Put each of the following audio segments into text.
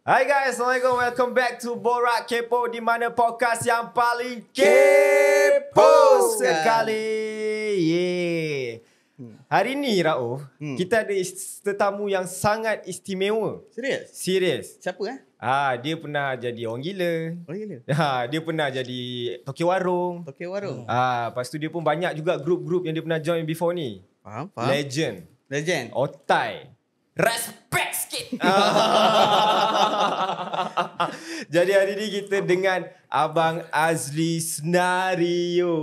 Hai guys, Assalamualaikum. Welcome back to Borak Kepo, di mana podcast yang paling kepo sekali. Yeah. Hari ni Rauf, kita ada tetamu yang sangat istimewa. Serius. Siapa Dia pernah jadi orang gila. Orang gila? Dia pernah jadi toki warung. Lepas tu dia pun banyak juga grup-grup yang dia pernah join before ni. Faham? Legend. Otai. Respect sikit. Jadi hari ni kita dengan Abang Azli Senario.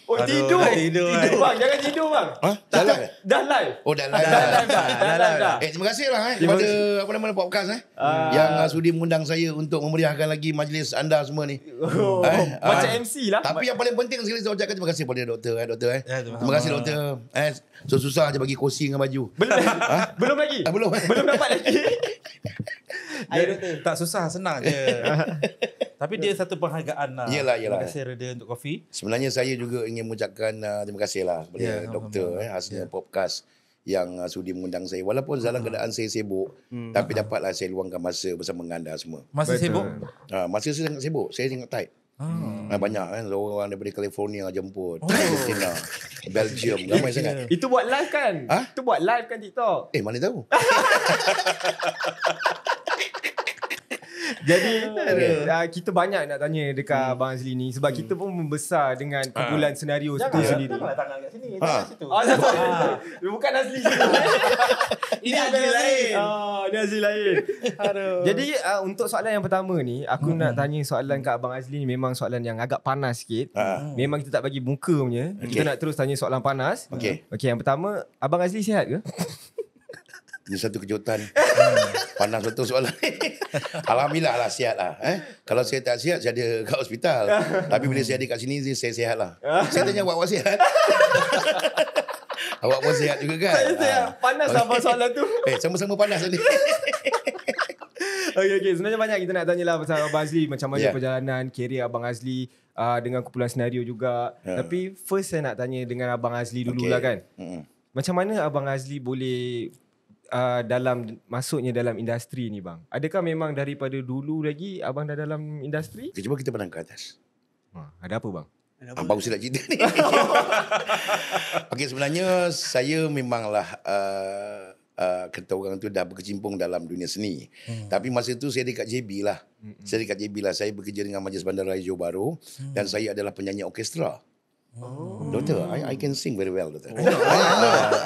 Oh, tidur bang, jangan tidur bang. Dah live? Dah live. Oh, dah live. Dah. Terima kasih bang kepada apa nama podcast yang sudi mengundang saya untuk memeriahkan lagi majlis anda semua ni. Macam MC lah. Tapi yang paling penting sekali saya ucapkan terima kasih kepada doktor. Terima kasih doktor. Susah je bagi kursi dengan baju. Belum lagi. Belum dapat lagi. Ayo doktor. Tak susah, senang je. Tapi dia satu penghargaan lah. Yelah. Terima kasih Reda untuk kopi. Sebenarnya saya juga ingin mengucapkan terima kasih lah kepada doktor khasnya podcast yang sudi mengundang saya. Walaupun dalam keadaan saya sibuk, tapi dapatlah saya luangkan masa bersama dengan anda semua. Masih sibuk? Masa saya sangat sibuk. Saya sangat tight. Banyak kan orang daripada California jemput, Argentina, Belgium, ramai sangat. Itu buat live kan? Itu buat live kan TikTok? Mana tahu. Jadi kita banyak nak tanya dekat Abang Azli ni sebab kita pun membesar dengan kumpulan senario itu sendiri. Janganlah tangan kat sini, tangan situ. Bukan Azli sini. Ini Azli lain. Ini Azli lain. Jadi untuk soalan yang pertama ni, aku nak tanya soalan kat Abang Azli ni memang soalan yang agak panas sikit. Memang kita tak bagi muka punya. Kita nak terus tanya soalan panas. Okey, yang pertama, Abang Azli sihat ke? Ini satu kejutan. Panas betul soalan. Alhamdulillah lah, sihat lah. Kalau saya tak sihat, saya ada kat hospital. Tapi bila saya ada kat sini, saya sihat lah. Saya tanya awak sihat. Awak pun sihat juga kan? Saya sihat. Panas apa soalan tu? Sama-sama panas tadi. Okay. Sebenarnya banyak kita nak tanya lah pasal Abang Azli. Macam mana perjalanan kerjaya Abang Azli dengan kumpulan senario juga. Tapi first saya nak tanya dengan Abang Azli dulu lah kan. Macam mana Abang Azli boleh masuknya dalam industri ni bang? Adakah memang daripada dulu lagi abang dah dalam industri? Cuba kita pandang ke atas. Ada apa bang? Abang usah nak cerita ni. Okey, sebenarnya saya memanglah kata orang tu dah berkecimpung dalam dunia seni. Tapi masa tu saya dekat JB lah. Saya bekerja dengan Majlis Bandaraya Johor Bahru dan saya adalah penyanyi orkestra. Doktor, I can sing very well, doktor.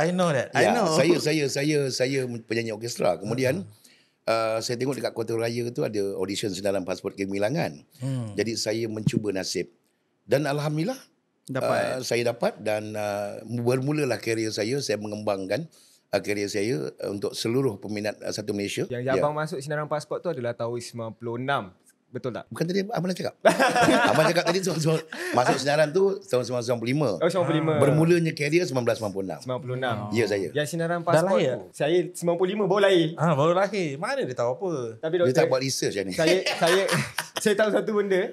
I know that. Saya penyanyi orkestra. Kemudian saya tengok dekat Kota Raya tu ada audition senaran pasport kegemilangan. Jadi saya mencuba nasib dan alhamdulillah saya dapat dan bermulalah kerjaya saya mengembangkan kerjaya saya untuk seluruh peminat satu Malaysia. Yang abang masuk sinaran pasport tu adalah tahun 96. Betul tak? Bukan tadi abang dah cakap. Abang cakap tadi masuk sinaran tu tahun 1995. Oh, 95. Bermulanya kerjaya 1996. 96. Ya, saya. Yang sinaran pasport tu, saya 95 baru lahir. Baru lahir. Mana dia tahu apa? Tapi doktor, dia tak buat research ni. Saya tahu satu benda.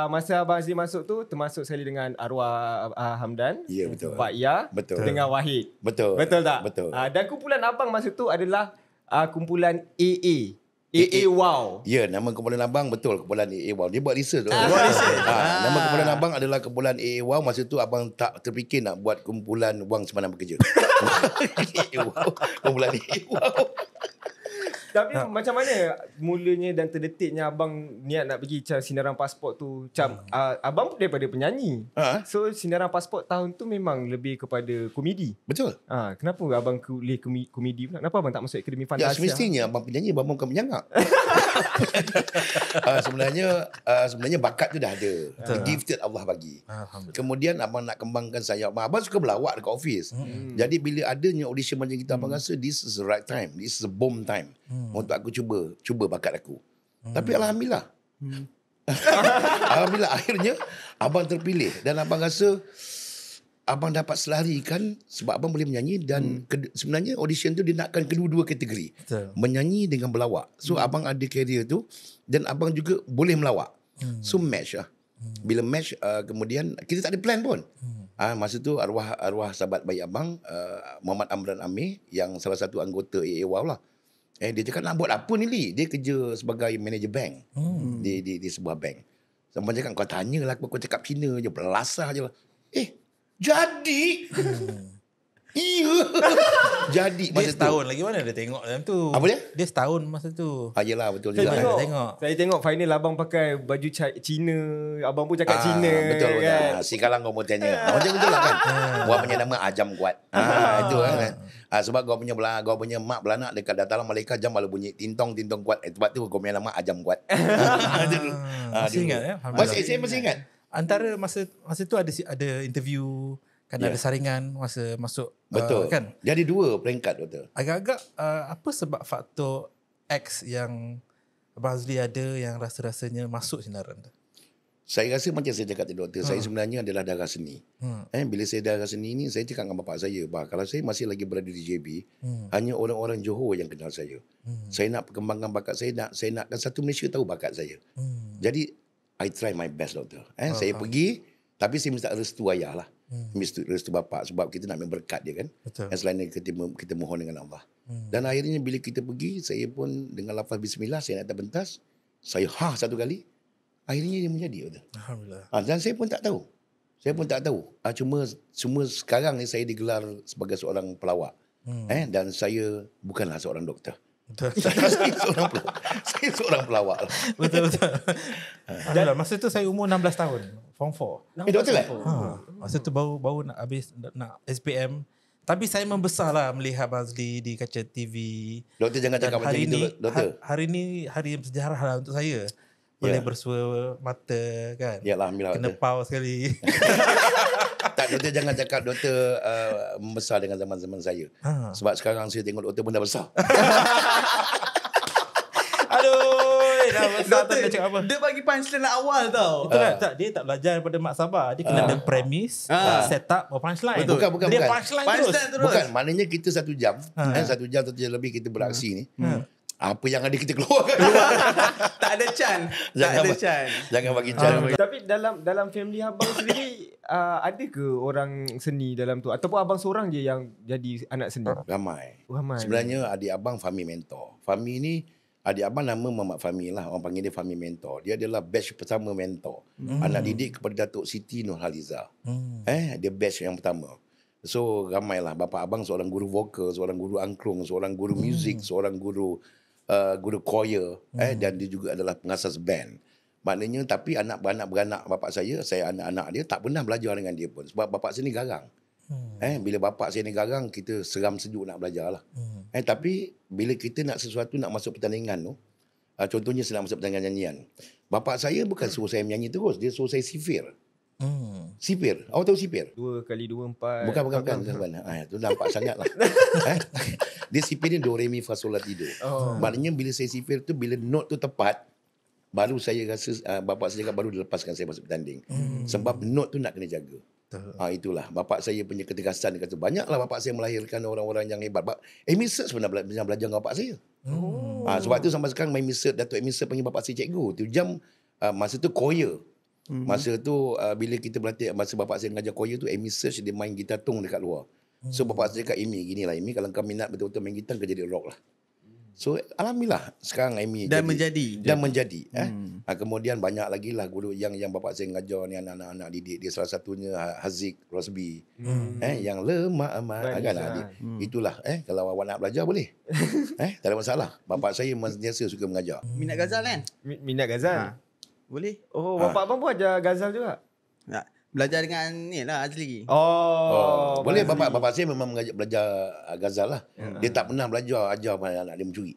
Masa Abang Azli masuk tu, termasuk sekali dengan arwah Hamdan. Ya, betul. Pak Ya. Betul. Dengan Wahid. Betul. Betul tak? Betul. Dan kumpulan abang masa tu adalah kumpulan AA. AA Wow. Ya, nama kumpulan abang betul, kumpulan AA Wow. Dia buat research. Nama kumpulan abang adalah kumpulan AA Wow. Masa tu abang tak terfikir nak buat kumpulan wang semalam bekerja. AA Wow. Kumpulan AA Wow. Tapi macam mana mulanya dan terdetiknya abang niat nak pergi sinaran pasport tu? Abang pun daripada penyanyi. So sinaran pasport tahun tu memang lebih kepada komedi. Betul. Kenapa abang pilih komedi pula? Kenapa abang tak masuk Akademi Fantasia? Ya, semestinya abang penyanyi, abang bukan penyangak. Sebenarnya bakat tu dah ada. Gifted Allah bagi. Kemudian abang nak kembangkan sayap. Abang suka berlawak dekat office. Jadi bila adanya audition macam kita, abang rasa this is the right time. This is the bomb time. Untuk aku cuba bakat aku. Tapi alhamdulillah. Alhamdulillah akhirnya abang terpilih dan abang rasa abang dapat selarikan sebab abang boleh menyanyi dan sebenarnya audition tu dia nakkan kedua-dua kategori. Menyanyi dengan berlawak. So abang ada career tu dan abang juga boleh melawak. So match lah. Bila match kemudian kita tak ada plan pun. Masa tu arwah sahabat baik abang Muhammad Amran Amir yang salah satu anggota AA Wow lah. Dia cakap nak buat apa ni Li? Dia kerja sebagai manager bank. Di sebuah bank. Sampai cakap kau tanyalah kau cakap Cina je, belasah je lah. Jadi. Iya. Jadi Dia masa setahun lagi mana dia tengok dalam tu. Apa dia? Dia setahun masa tu. Yelah betul Saya juga. tengok, saya tengok final abang pakai baju Cina. Abang pun cakap Cina. Betul kan? Si Kalang kau mau tanya. Macam betul lah kan. Gua punya nama Ajam Kuat. Itu kan. Sebab gua punya mak beranak dekat Dataran Malaikat jam baru bunyi tintong kuat. Sebab tu gua punya nama Ajam Kuat. Masih ingat ya? Saya masih ingat. Antara masa tu ada interview, kan ada saringan masa masuk. Betul. Kan? Jadi 2 peringkat doktor. Agak-agak apa sebab faktor X yang Abang Azli ada yang rasa-rasanya masuk sinaran tu? Saya rasa macam saya cakap tadi doktor, saya sebenarnya adalah darah seni. Bila saya darah seni ni, saya cakap dengan bapak saya, kalau saya masih lagi berada di JB, hanya orang-orang Johor yang kenal saya. Saya nak perkembangan bakat saya nakkan satu Malaysia tahu bakat saya. Jadi I try my best doktor. Saya pergi, tapi saya minta restu ayah lah. Minta restu bapak sebab kita nak ambil berkat dia kan. Selain kita mohon dengan Allah. Dan akhirnya bila kita pergi, saya pun dengan lafaz bismillah, saya nak atas pentas, saya satu kali. Akhirnya dia menjadi. Alhamdulillah. Dan saya pun tak tahu. Cuma sekarang ni saya digelar sebagai seorang pelawak. Dan saya bukanlah seorang doktor. Saya seorang pelawak. Betul. Alhamdulillah. Masa tu saya umur 16 tahun. Form 4. Doktor kan? Masa tu baru nak habis nak SPM. Tapi saya membesar lah melihat Abang Azli di kaca TV. Doktor jangan cakap macam itu, doktor. Hari ni hari yang bersejarah lah untuk saya. Boleh bersua mata kan. Yalah, alhamdulillah. Kena pause sekali. Tak, doktor jangan cakap doktor membesar dengan zaman-zaman saya. Sebab sekarang saya tengok doktor pun dah besar. Aduh, dah besar tu dia cakap apa? Dia bagi punchline awal tau. Betul tak? Dia tak belajar daripada Mak Sabah. Dia kena ada premise, set up, punchline. Bukan. Dia punchline terus. Bukan, maknanya kita 1 jam. 1 jam atau 1 lebih kita beraksi ni. Apa yang ada kita keluarkan. Tak ada Chan. Jangan bagi can. Tapi dalam family abang sendiri ada ke orang seni dalam tu ataupun abang seorang je yang jadi anak seni? Ramai. Sebenarnya adik abang Fahmi Mentor. Fahmi ni adik abang nama Muhammad Fahmi lah. Orang panggil dia Fahmi Mentor. Dia adalah batch pertama mentor. Anak didik kepada Datuk Siti Nurhaliza. Dia batch yang pertama. So ramailah. Bapa abang seorang guru vokal, seorang guru angklung, seorang guru muzik, seorang guru choir, dan dia juga adalah pengasas band. Maknanya tapi anak beranak bapak saya anak-anak dia tak pernah belajar dengan dia pun sebab bapak saya ni garang. Bila bapak saya ni garang, kita seram sejuk nak belajar lah. Tapi bila kita nak sesuatu nak masuk pertandingan tu, contohnya saya nak masuk pertandingan nyanyian, bapak saya bukan suruh saya menyanyi terus, dia suruh saya sifir. Sipir. Awak tahu sipir? 2 kali 2 4. Bukan. Itu nampak sangat lah. Dia sipir ni do re mi fa sol la ti do. Maknanya bila saya sipir tu, bila note tu tepat, baru saya rasa bapak saya cakap baru dilepaskan saya masuk bertanding. Sebab note tu nak kena jaga. Itulah bapak saya punya ketegasan. Dia kata banyaklah bapak saya melahirkan orang-orang yang hebat. Amy Search pernah belajar dengan bapak saya. Sebab tu sampai sekarang Amy Search, Datuk Amy Search panggil bapak saya cikgu. Tu jam masa tu choir. Masa tu bila kita berlatih, masa bapak saya mengajar choir tu, Amy Search dia main gitar tung dekat luar. So bapak saya cakap, Amy ginilah Amy, kalau kau minat betul-betul main gitar, kau jadi rock lah. So alhamdulillah sekarang Amy dan menjadi. Kemudian banyak lagi lah guru yang bapak saya mengajar ni, anak-anak didik dia, salah satunya Haziq Rosby. Yang lemah amat kan. Itulah kalau awak nak belajar boleh. Tak ada masalah. Bapak saya sentiasa suka mengajar. Minat Ghazal kan? Minat Ghazal. Boleh. Oh, bapak abang pun ajar Ghazal juga? Nak belajar dengan ni lah Azli. Boleh. Bapak saya memang belajar Ghazal lah. Dia tak pernah belajar ajar anak dia mencuri.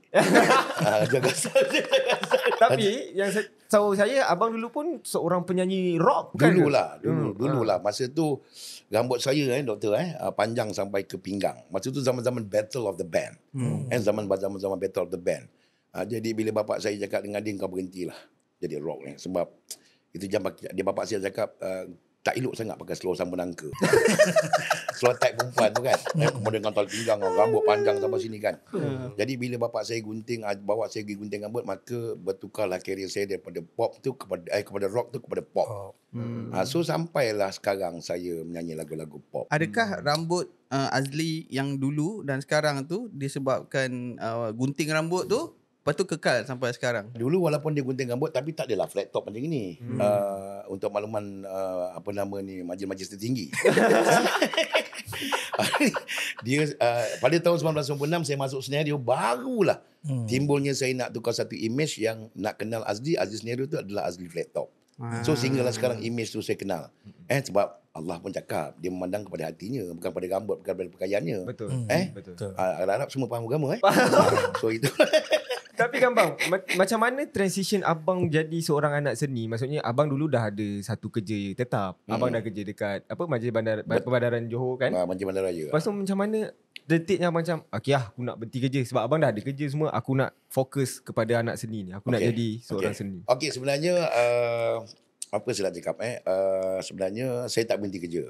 Ajar Ghazal. Tapi yang tahu saya, abang dulu pun seorang penyanyi rock kan? Dululah. Masa tu rambut saya doktor panjang sampai ke pinggang. Masa tu zaman-zaman Battle of the Band. Zaman Battle of the Band. Jadi bila bapak saya cakap dengan dia, kau berhentilah jadi rock ni. Sebab itu jam dia bapak saya cakap, tak elok sangat pakai seluar sambung nangka. Seluar tight perempuan tu kan. Kemudian dengan tali pinggang, rambut panjang sampai sini kan. Jadi bila bapak saya gunting, bawa saya pergi gunting rambut, maka bertukarlah career saya daripada pop tu kepada rock tu kepada pop. So sampailah sekarang saya menyanyi lagu-lagu pop. Adakah rambut Azli yang dulu dan sekarang tu disebabkan gunting rambut tu lepas tu kekal sampai sekarang? Dulu walaupun dia gunting rambut tapi tak adalah flat top macam ini. Untuk makluman apa nama ni, majlis-majlis tertinggi. Dia pada tahun 1996 saya masuk senario, barulah timbulnya saya nak tukar satu image yang nak kenal Azli senario tu adalah Azli flat top. So sehinggalah sekarang image tu saya kenal. Sebab Allah pun cakap dia memandang kepada hatinya, bukan pada rambut, bukan pada pakaiannya. Betul. Betul. Arab semua faham agama So itu. Tapi kan bang, macam mana transition abang jadi seorang anak seni? Maksudnya abang dulu dah ada satu kerja tetap. Abang dah kerja dekat Majlis Perbandaran Johor kan? Majlis Bandaraya. Lepas tu macam mana detiknya abang macam, okay aku nak berhenti kerja sebab abang dah ada kerja semua, aku nak fokus kepada anak seni ni. Aku nak jadi seorang seni. Okey, sebenarnya apa saya nak cakap sebenarnya saya tak berhenti kerja.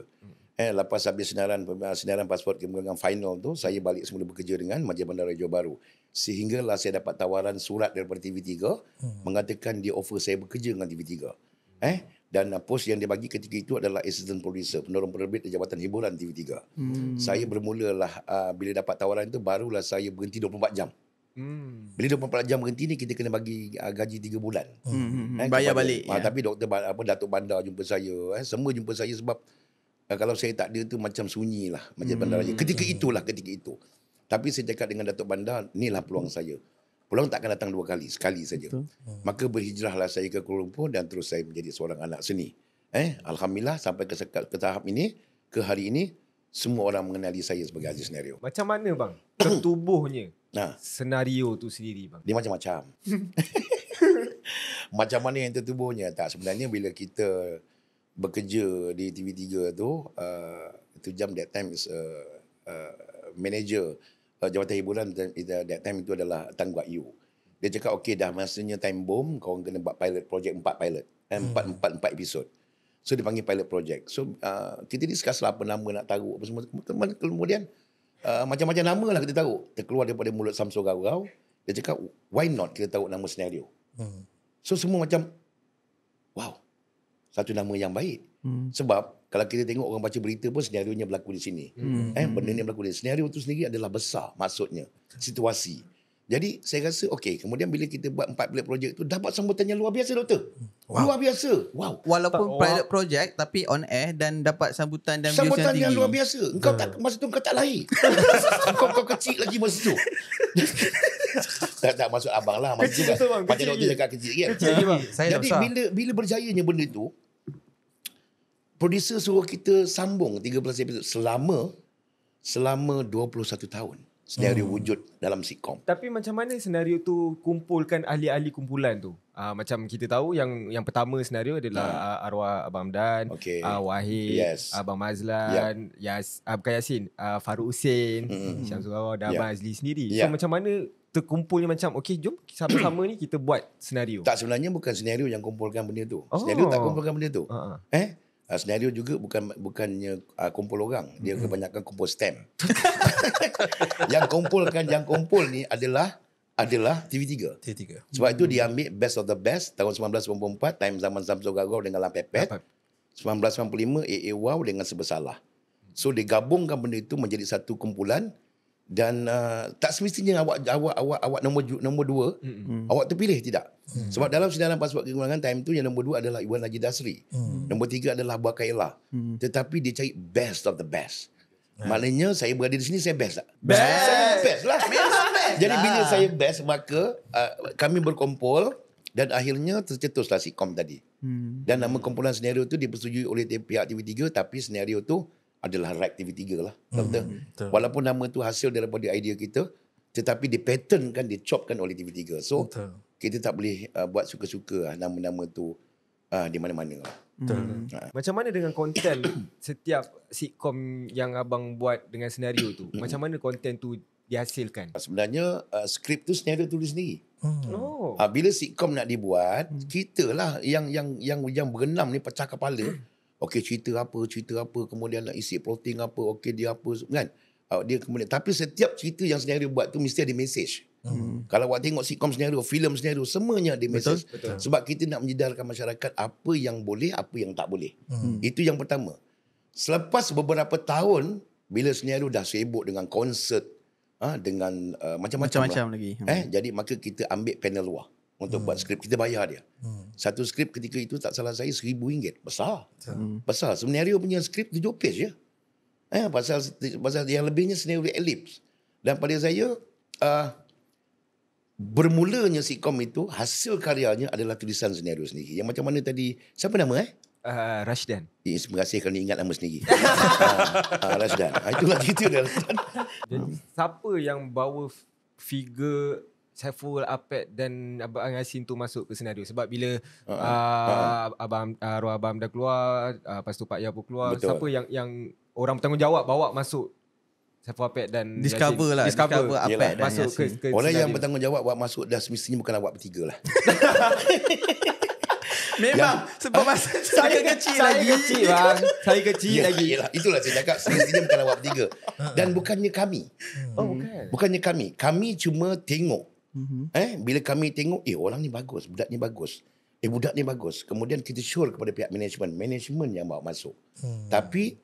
Lepas habis senaran pasport kemudian final tu, saya balik semula bekerja dengan Majlis Bandaraya Johor Bahru. Sehinggalah saya dapat tawaran surat daripada TV3 mengatakan dia offer saya bekerja dengan TV3. Dan pos yang dia bagi ketika itu adalah assistant producer, penolong penerbit Jabatan Hiburan TV3. Saya bermulalah bila dapat tawaran itu, barulah saya berhenti 24 jam. Bila 24 jam berhenti ni, kita kena bagi gaji 3 bulan. Bayar balik. Tapi Datuk Bandar jumpa saya, semua jumpa saya sebab kalau saya tak ada tu macam sunyi lah Majlis Bandaraya. Ketika itu. Tapi saya cakap dengan Datuk Bandar, inilah peluang saya. Peluang tak akan datang 2 kali, sekali saja. Maka berhijrahlah saya ke Kuala Lumpur dan terus saya menjadi seorang anak seni. Alhamdulillah sampai ke tahap ini, ke hari ini, semua orang mengenali saya sebagai Aziz Senario. Macam mana bang tertubuhnya senario tu sendiri bang? Dia macam-macam. Macam mana yang tertubuhnya? Tak, sebenarnya bila kita bekerja di TV3 tu, itu jam that time is manager Jabatan Hiburan that time itu adalah Tan Guat Yu. Dia cakap okey dah masanya time bomb, kau kena buat pilot project 4 pilot. 4 episod. So dia panggil pilot project. So kita discuss lah apa nama nak taruh apa semua. Kemudian macam-macam nama lah kita taruh. Terkeluar daripada mulut Samsul Garau. Dia cakap why not kita taruh nama senario. So semua macam wow. Satu nama yang baik. Sebab kalau kita tengok orang baca berita pun senario-nya berlaku di sini. Benda ni berlaku di sini. Senario tu sendiri adalah besar maksudnya. Situasi. Jadi saya rasa okey. Kemudian bila kita buat 4 pilot project tu dapat sambutan yang luar biasa doktor. Luar biasa. Wow. Walaupun pilot project tapi on air dan dapat sambutan dan views sambutan yang yang tinggi. luar biasa. Engkau tak masa tu kau tak lahir. kau kecil lagi masa tu. tak maksud abang lah. Kecil betul bang. Macam doktor cakap kecil kan. Jadi bila berjayanya benda tu, producer suruh kita sambung 13 episod selama 21 tahun. Senario wujud dalam sitcom. Tapi macam mana senario tu kumpulkan ahli-ahli kumpulan tu? Macam kita tahu yang pertama senario adalah arwah Abang Hamdan, Wahid, Abang Mazlan, bukan Yasin, Farouk Hussein, Syamsul Gawar dan Abang Azli sendiri. So macam mana terkumpulnya macam okey jom sama-sama ni kita buat senario? Tak, sebenarnya bukan senario yang kumpulkan benda tu. Senario tak kumpulkan benda tu. Senario juga bukannya kumpul orang. Dia kebanyakan kumpul stamp. yang kumpul ni adalah TV3. Sebab itu dia ambil best of the best tahun 1994 time zaman Samsul Garau dengan Lampepet. 1995 AA Wow dengan Sebersalah. So dia gabungkan benda itu menjadi satu kumpulan. Dan tak semestinya awak nombor 2 awak terpilih, tidak. Sebab dalam senaran pasport kekurangan time tu yang nombor 2 adalah Iwan Haji Dasri. Nombor 3 adalah Abu Kaila. Tetapi dia cari best of the best. Maknanya saya berada di sini saya best tak? Saya best lah. Jadi bila saya best maka kami berkumpul dan akhirnya tercetuslah sitcom tadi. Dan nama kumpulan senario tu dipersetujui oleh pihak TV3 tapi senario tu adalah Rack TV3 lah. Betul. Walaupun nama tu hasil daripada idea kita, tetapi dipatternkan, dicopkan oleh TV3. So, kita tak boleh buat suka-suka nama-nama tu di mana-mana lah. Macam mana dengan konten setiap sitcom yang abang buat dengan senario tu? Macam mana konten tu dihasilkan? Sebenarnya, skrip tu senario tulis sendiri. Bila sitcom nak dibuat, kita lah yang berenam ni pecah kepala. okey cerita apa, kemudian nak isi plotting apa, okey dia apa kan. Dia kemudian, tapi setiap cerita yang senario buat tu mesti ada message. Kalau awak tengok sitcom senario, filem senario, semuanya ada message. Betul. Sebab kita nak menyedarkan masyarakat apa yang boleh, apa yang tak boleh. Itu yang pertama. Selepas beberapa tahun, bila senario dah sibuk dengan konsert, dengan macam-macam lagi. Jadi maka kita ambil panel luar untuk buat skrip. Kita bayar dia. Satu skrip ketika itu tak salah saya RM1,000. Besar. Besar. Senario punya skrip 7 page je. Pasal yang lebihnya senario elips. Dan pada saya, bermulanya sitcom itu, hasil karyanya adalah tulisan senario sendiri. Yang macam mana tadi, siapa nama Rashdan. Terima kasih kerana ingat nama sendiri. Rashdan. Itulah cerita dia. Jadi siapa yang bawa figure Saiful Apek dan Abang Yasin tu masuk ke senario? Sebab bila arwah Abang dah keluar, lepas tu Pak Ya pun keluar, Betul. siapa yang orang bertanggungjawab bawa masuk Saiful Apek dan Discover Yasin? lah. Discover Apek dan masuk Yasin. ke Orang yang senario. bertanggungjawab buat masuk dah semestinya bukan awak bertiga lah. Memang sebab masa saya kecil lagi. Saya kecil lagi. Yelah, itulah saya cakap, semestinya bukan awak bertiga. Dan bukannya kami. Bukan. Bukannya kami. Kami cuma tengok. Bila kami tengok, orang ni bagus, budak ni bagus. Budak ni bagus. Kemudian kita sure kepada pihak management. Management yang bawa masuk. Tapi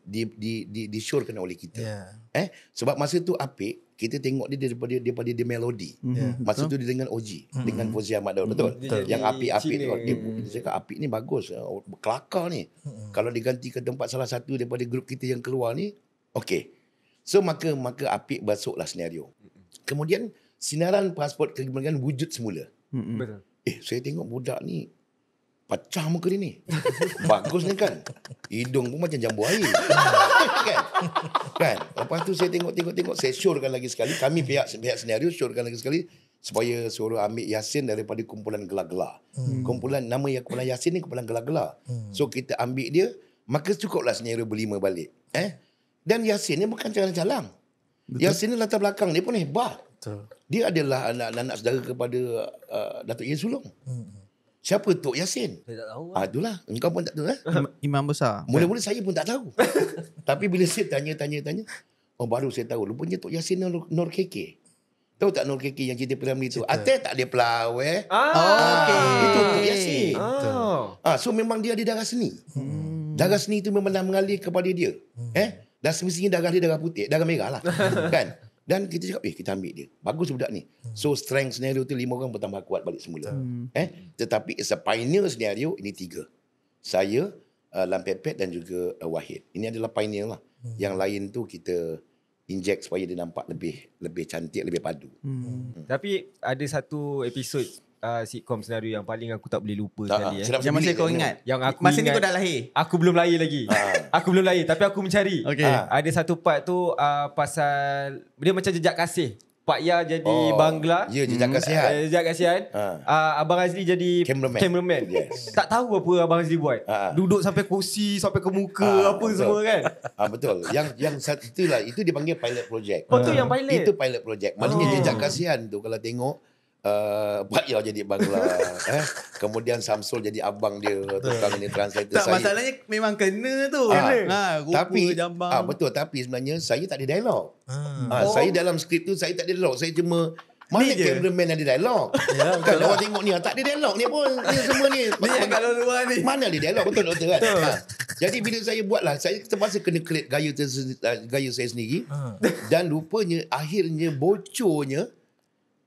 di-surekan oleh kita. Sebab masa tu Apik, kita tengok dia daripada dia melodi. Masa tu dia dengan OG. Dengan Fauzi Ahmad Daud. Betul? Yang Apik-Apik tu. Dia cakap Apik ni bagus. Kelakar ni. Kalau diganti ke tempat salah satu daripada grup kita yang keluar ni, okey. So maka Apik masuklah senario. Kemudian sinaran pasport kemerdekaan wujud semula. Betul. Saya tengok budak ni pecah muka dia ni. Bagus ni kan. Hidung pun macam jambu air. kan? Lepas tu saya tengok. Saya syorkan lagi sekali. Kami pihak senario syorkan lagi sekali. Supaya suruh ambil Yasin daripada kumpulan gelar-gelar. Nama yang kumpulan Yasin ni kumpulan gelar-gelar. So kita ambil dia. Maka cukuplah senario berlima balik. Dan Yasin ni bukan calang-calang. Yasin ni latar belakang dia pun hebat. Betul. Dia adalah anak saudara kepada Datuk Ye Sulong. Siapa Tok Yasin? Saya tak tahu. Itulah. Engkau pun tak tahu. Imam besar. Mula-mula saya pun tak tahu. Tapi bila saya tanya, baru saya tahu. Rupanya Tok Yasin Nur KK. Tahu tak Nur KK yang cerita Piramli tu? Ate tak ada pelaweh. Okey. Itu Tok Yasin. So memang dia ada darah seni. Darah seni itu memang dah mengalir kepada dia. Dan semestinya darah dia darah putih, darah merah lah. Kan? Dan kita cakap, kita ambil dia. Bagus budak ni. So strength scenario tu 5 orang bertambah kuat balik semula. Tetapi as a pioneer scenario, ini 3. Saya, Lam Pepet dan juga Wahid. Ini adalah pioneer lah. Yang lain tu kita inject supaya dia nampak lebih cantik, lebih padu. Tapi ada satu episod sitcom senario yang paling aku tak boleh lupa sekali. Yang masih kau ingat? Yang aku masa ni ingat, kau dah lahir? Aku belum lahir lagi. Aku belum lahir tapi aku mencari. Okey. Ada satu part tu pasal dia macam jejak kasih. Pak Ya jadi Bangla. Ya, jejak kasihan. Jejak kasihan. Abang Azli jadi cameraman. Yes. Tak tahu apa Abang Azli buat. Duduk sampai kursi, sampai ke muka, apa betul. semua kan. Betul. Yang itulah, itu dipanggil pilot project. Tu yang pilot. Itu pilot project. Maksudnya jejak kasihan tu kalau tengok Pak Ya jadi Bangla, kemudian Samsul jadi abang dia, tukang ni translator. Tak, masalahnya memang kena tu. Rupa Tapi jambang. betul, tapi sebenarnya saya tak ada dialog. Saya dalam skrip tu saya tak ada dialog. Saya cuma mana cameraman ada dialog. Kan orang tengok ni tak ada dialog ni pun. Ni semua ni. Kalau luar ni. Mana ada dialog, betul kan? Jadi bila saya buatlah, saya terpaksa kena create gaya saya sendiri. Dan rupanya akhirnya bocornya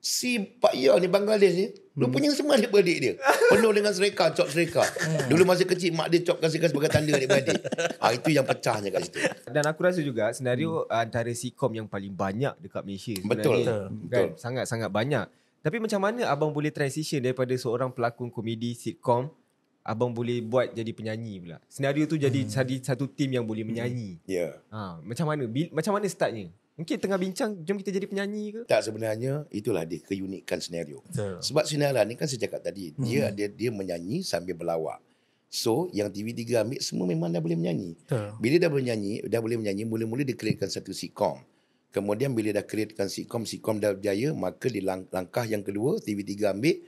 si Pak Ya ni Bangladesh ni, rupanya semua adik-beradik dia. Penuh dengan sereka, cop sereka. Dulu masa kecil mak dia copkan sereka sebagai tanda adik-beradik. Itu yang pecahnya kat situ. Dan aku rasa juga senario antara sitcom yang paling banyak dekat Malaysia Betul. sebenarnya. Kan? Sangat-sangat banyak. Tapi macam mana abang boleh transition daripada seorang pelakon komedi sitcom, abang boleh buat jadi penyanyi pula? Senario tu jadi satu tim yang boleh menyanyi. Ya. Macam mana startnya? Mungkin tengah bincang, jom kita jadi penyanyi ke? Tak, sebenarnya itulah dia keunikan senario. Sebab sinaran ni kan saya cakap tadi, dia menyanyi sambil berlawak. So yang TV3 ambil semua memang dah boleh menyanyi. Bila dah boleh menyanyi, mula-mula dia createkan satu sitcom. Kemudian bila dah createkan sitcom dah berjaya, maka di langkah yang kedua TV3 ambil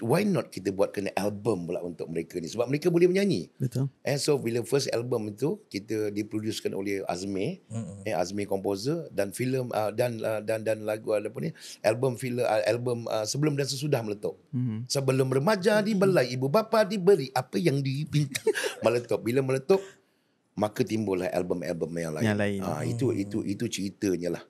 why not kita buat kena album pula untuk mereka ni, sebab mereka boleh menyanyi. Betul. So bila first album itu kita diproducekan oleh Azmi, Azmi composer, dan filem dan lagu apa ni, album Sebelum dan Sesudah meletup. Sebelum remaja dibelai, ibu bapa diberi apa yang dipinta. Meletup. Bila meletup, maka timbullah album-album yang lain. Itu ceritanya.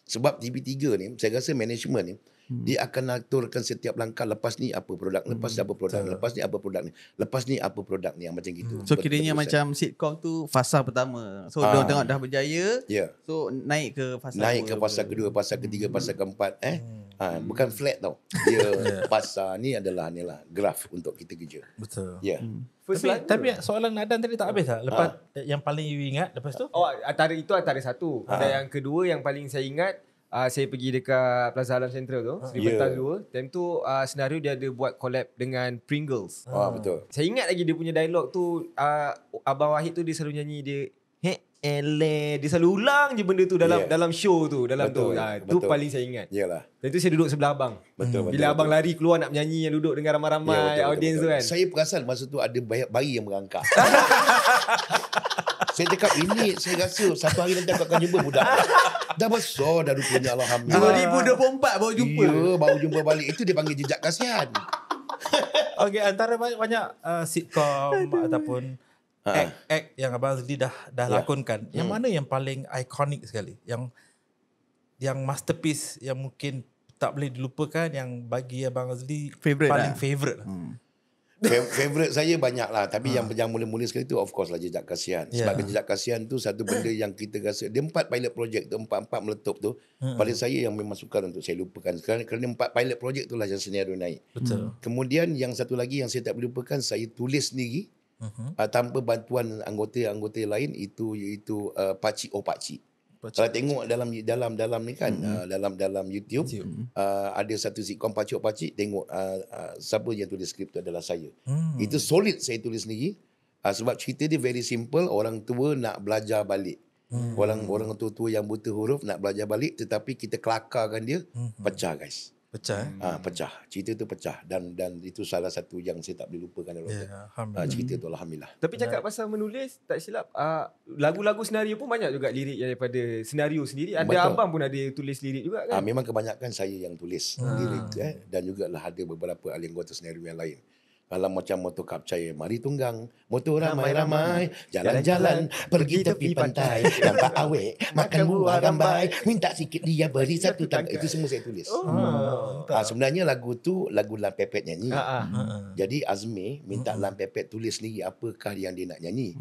Sebab TV3 ni, saya rasa management ni, dia akan aturkan setiap langkah, lepas ni apa produk, lepas ni apa produk, lepas ni apa produk ni, lepas ni apa produk ni, yang macam gitu. So kiranya macam sitcom tu fasa pertama. So dia tengok dah berjaya. So naik ke fasa kedua, fasa ketiga, fasa keempat. Bukan flat tau. Dia fasa ni adalah graf untuk kita kerja. Betul. Tapi soalan Adan tadi tak habis tak? Lepas yang paling you ingat lepas tu? Antara satu. Dan yang kedua yang paling saya ingat, saya pergi dekat Plaza Alam Central tu, Seri Pentas 2. Time tu senario dia ada buat collab dengan Pringles. Betul. Saya ingat lagi dia punya dialog tu, Abang Wahid tu dia selalu nyanyi dia, dia selalu ulang je benda tu dalam show tu, betul, tu paling saya ingat. Yalah. Dan tu saya duduk sebelah abang. Betul. Bila abang lari keluar nak menyanyi, yang duduk dengan ramai-ramai audiens tu kan. Saya perasan masa tu ada bayi yang merangkak. Saya cakap ini, saya rasa satu hari nanti aku akan jumpa budak. Dah besar dah rupanya, alhamdulillah. 2024 baru jumpa. Ya, baru jumpa balik. Itu dia panggil jejak kasihan. Okay, antara banyak sitcom ataupun act yang Abang Azli dah lakonkan, yang mana yang paling ikonik sekali? Yang masterpiece yang mungkin tak boleh dilupakan, yang bagi Abang Azli paling favorite lah. Favorite saya banyak lah. Tapi yang mula-mula sekali tu of course lah Jejak Kasihan. Sebab Jejak Kasihan tu satu benda yang kita rasa, dia 4 pilot project tu, 4 meletup tu, pada saya yang memang sukar untuk saya lupakan. Kerana 4 pilot project tu lah yang senario naik. Betul. Kemudian yang satu lagi yang saya tak boleh lupakan, saya tulis sendiri tanpa bantuan anggota-anggota lain, iaitu Pakcik Oh Pakcik. Kalau tengok dalam ni kan, dalam YouTube, ada satu sitcom Pakcik Oh Pakcik, tengok siapa yang tulis skrip tu adalah saya. Itu solid saya tulis sendiri. Sebab cerita dia very simple, orang tua nak belajar balik. Orang tua yang buta huruf nak belajar balik, tetapi kita kelakarkan dia, pecah guys. Pecah. Cerita tu pecah, dan itu salah satu yang saya tak boleh lupakan. Cerita tu alhamdulillah. Tapi cakap pasal menulis, tak silap, lagu-lagu senario pun banyak juga lirik daripada senario sendiri. Ada abang pun ada tulis lirik juga kan? Memang kebanyakan saya yang tulis lirik, dan juga lah ada beberapa ahli anggota senario yang lain. Kalau macam motor kapcai, mari tunggang, motor ramai-ramai, jalan-jalan, pergi tepi pantai, nampak awek, makan buah rambai, minta sikit dia beri satu tangga. Itu semua saya tulis. Sebenarnya lagu tu lagu Lam Pepet nyanyi. Jadi Azmi minta Lam Pepet tulis sendiri apakah yang dia nak nyanyi.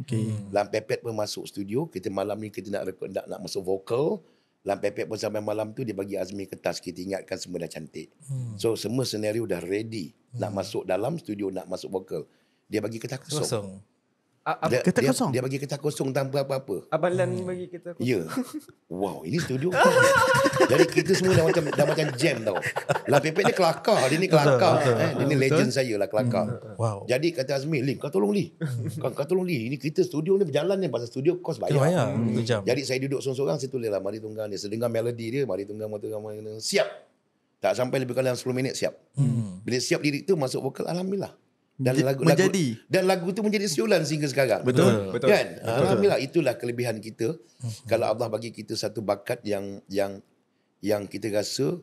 Lam Pepet pun masuk studio, kita malam ni kita nak record, nak masuk vokal. Lam Pepet pun sampai malam tu dia bagi Azmi kertas, kita ingatkan semua dah cantik. So semua senario dah ready. Nak masuk dalam studio, nak masuk vokal. Dia bagi kertas kosong. Dia bagi kertas kosong tanpa apa-apa. Abang Lan bagi kertas kosong. Ya. Wow, ini studio. Jadi kita semua dah macam jam tau. Lam Pepet ni kelakar. Dia ni kelakar. Dia ni legend saya lah, kelakar. Wow. Jadi kata Azmi, Lim, kau tolong Lim. Kau tolong Lim. Ini kita studio ni berjalan ni. Pasal studio kos bayar. Jadi saya duduk seorang-seorang, saya tulis lah Mari Tunggang dia. Sedengar melodi dia, Mari Tunggang, siap. Tak sampai lebih kurang 10 minit siap. Bila siap lirik tu masuk vokal, alhamdulillah. Dan lagu tu menjadi siulan sehingga sekarang. Betul. Kan? Alhamdulillah, itulah kelebihan kita. Kalau Allah bagi kita satu bakat yang kita rasa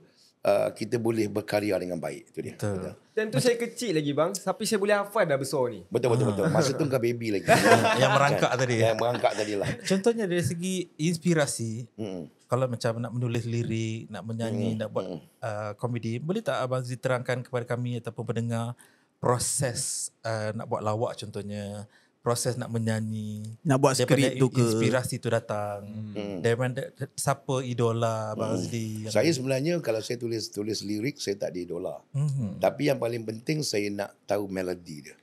kita boleh berkarya dengan baik. Itu dia. Betul. Dan tu saya kecil lagi bang, tapi saya boleh hafal dah besar ni. Betul. Masa tu kau baby lagi. Yang merangkak tadi. Yang merangkak tadi lah. Contohnya dari segi inspirasi, kalau macam nak menulis lirik, nak menyanyi, nak buat komedi, boleh tak Abang Azli terangkan kepada kami ataupun pendengar proses nak buat lawak contohnya, proses nak menyanyi, nak buat skrip tu ke, inspirasi tu datang daripada siapa idola Abang Azli? Saya sebenarnya kalau saya tulis lirik, saya tak ada idola. Tapi yang paling penting saya nak tahu melodi dia.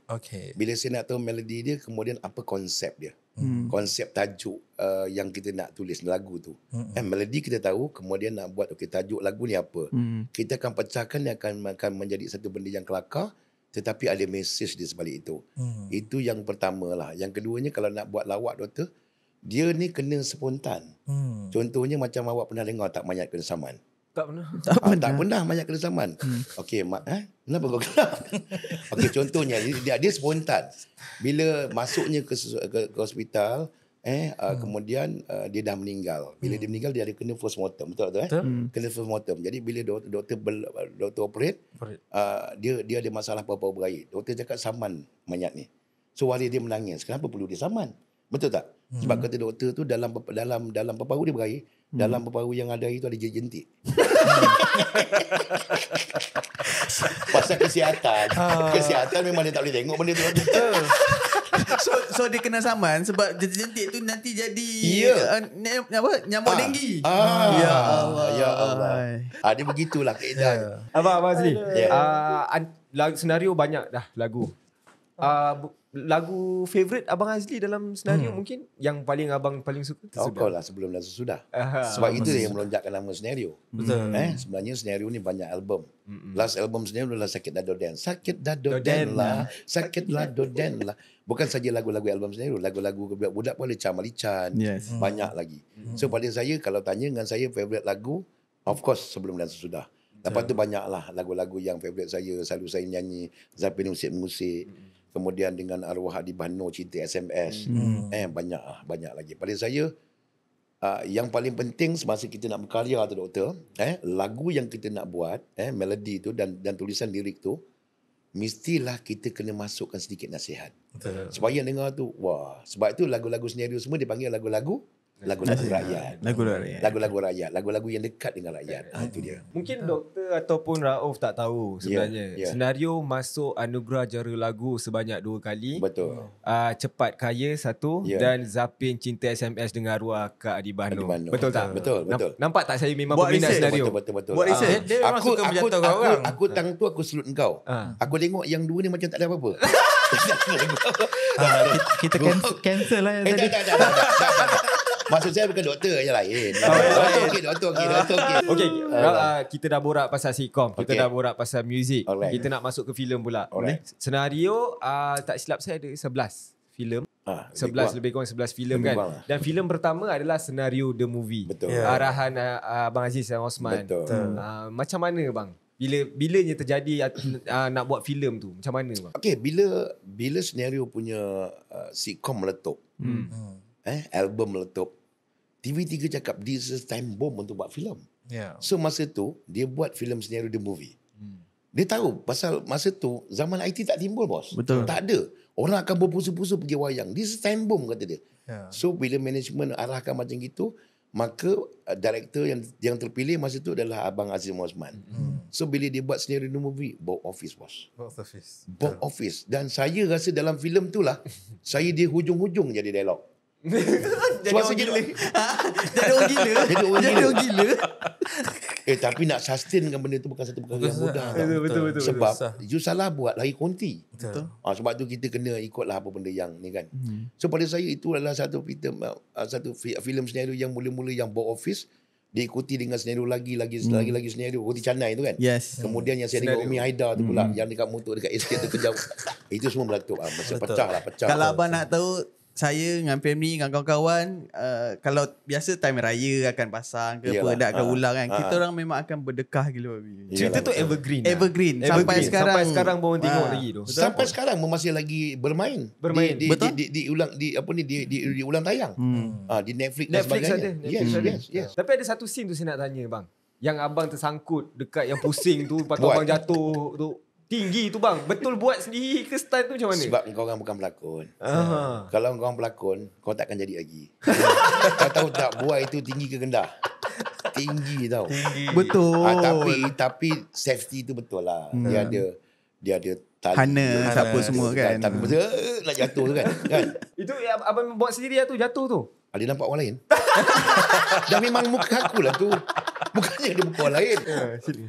Bila saya nak tahu melodi dia, kemudian apa konsep dia. Konsep tajuk yang kita nak tulis lagu tu. Melodi kita tahu, kemudian nak buat tajuk lagu ni apa. Kita akan pecahkan, dia akan menjadi satu benda yang kelakar, tetapi ada mesej di sebalik itu. Itu yang pertama lah. Yang keduanya, kalau nak buat lawak doktor, dia ni kena spontan. Contohnya macam awak pernah dengar tak Mayat Kena Saman? Tak pernah. Tak pernah banyak kesamaan. Okey, kenapa kau kenal? Okey, contohnya dia spontan. Bila masuknya ke hospital, kemudian dia dah meninggal. Bila dia meninggal, dia ada kena postmortem. Betul tak? Kena postmortem. Jadi bila doktor operate, dia ada masalah paru-paru berair. Doktor cakap saman mayat ni. So hari dia menangis. Kenapa perlu dia saman? Betul tak? Sebab kata doktor tu dalam paru-paru dia berair, dalam paru-paru yang ada air tu ada jentik. Pasal kesihatan. Kesihatan memang dia tak boleh tengok benda tu. So dia kena saman sebab jentik tu nanti jadi nyamuk denggi. Ya Allah. Dia begitulah keadaan. Abang Azli. Senario banyak dah lagu. Lagu favourite Abang Azli dalam senario mungkin yang paling abang paling suka? Kau lah Sebelum dan Sesudah. Sebab itu yang melonjakkan nama senario. Betul. Sebenarnya senario ni banyak album. Last album senario adalah Sakit Dado Den. Sakit Dado Den lah. Sakit Dado Den lah. Bukan saja lagu-lagu album senario, lagu-lagu budak-budak pun ada Camalican. Yes. Banyak lagi. So pada saya, kalau tanya dengan saya favourite lagu, of course Sebelum dan Sesudah. Lepas tu banyaklah lagu-lagu yang favourite saya, selalu saya nyanyi, Zapin musik-musik. Kemudian dengan arwah Adi Bano, Cinta SMS. Banyak lagi. Pada saya, yang paling penting semasa kita nak berkarya tu doktor, lagu yang kita nak buat, melodi tu dan tulisan lirik tu, mestilah kita kena masukkan sedikit nasihat. Betul. Supaya yang dengar tu, wah. Sebab itu lagu-lagu senario semua dipanggil lagu-lagu rakyat. Lagu-lagu rakyat. Lagu-lagu yang dekat dengan rakyat. Itu dia. Mungkin doktor ataupun Rauf tak tahu sebenarnya. Senario masuk anugerah juara lagu sebanyak 2 kali. Betul. Cepat Kaya 1 dan Zapin Cinta SMS dengan arwah Kak Adi Bano. Betul tak? Betul. Nampak tak saya memang Buat peminat research. senario? Betul. Buat research. Dia memang suka menjatuhkan orang. Aku tang tu aku salute engkau. Aku tengok yang dua ni macam tak ada apa-apa. Kita cancel lah yang tadi. Tak. Maksud saya bukan doktor yang lain. Doktor okey. Okey, kita dah borak pasal sitcom, kita dah borak pasal muzik. Kita nak masuk ke filem pula. Senario tak silap saya ada 11 filem. 11 lebih kurang 11 filem kan. Dan filem pertama adalah senario The Movie. Betul. Arahan Abang Aziz dan Osman. Betul. Macam mana bang? Bilanya terjadi nak buat filem tu? Macam mana bang? Okey, bila senario punya sitcom meletup. Album meletup. TV3 cakap this is time bomb untuk buat filem. So masa tu dia buat filem senario The Movie. Dia tahu pasal masa tu zaman IT tak timbul bos. Betul. Tak ada. Orang akan berpusu-pusu pergi wayang. This is time bomb kata dia. So bila management arahkan macam gitu, maka director yang terpilih masa tu adalah Abang Aziz Osman. So bila dia buat senario The Movie, box office bos. Box office. Dan saya rasa dalam filem tu lah saya di hujung-hujung jadi dialog. Jadi orang gila. Jadi orang gila. Tapi nak sustain dengan benda tu bukan satu perkara yang mudah. Betul. Sebab you salah buat lari konti. Betul. Sebab tu kita kena ikutlah apa benda yang ni kan. So pada saya itu adalah satu filem senario yang mula-mula yang box office diikuti dengan senario lagi senario Roti Canai tu kan. Yes. Kemudian yang saya tengok Umi Haida tu pula yang dekat motor dekat estate tu kejap. Itu semua meletup. Pecah. Kalau abang nak tahu, saya dengan family, dengan kawan-kawan, kalau biasa time raya akan pasang ke apa, dah akan ulang kan. Kita orang memang akan berdekah gila. Cerita tu evergreen. Sampai sekarang pun orang tengok lagi tu. Sampai sekarang masih lagi bermain. Betul. Di ulang tayang. Di Netflix dan sebagainya. Yes. Tapi ada satu scene tu saya nak tanya bang. Yang abang tersangkut dekat yang pusing tu, lepas tu abang jatuh tu. Tinggi tu bang. Betul buat sendiri ke style tu macam mana? Sebab kau orang bukan pelakon. Kalau kau orang pelakon, kau takkan jadi lagi. Kau tahu tak buai itu tinggi ke rendah? Tinggi tau. Betul. Tapi safety tu betul lah. Dia ada tali. Harness apa semua kan. Tapi betul nak jatuh tu kan. Itu abang buat sendiri lah tu, jatuh tu. Dia nampak orang lain. Dah memang muka aku lah tu. Bukannya dia muka orang lain.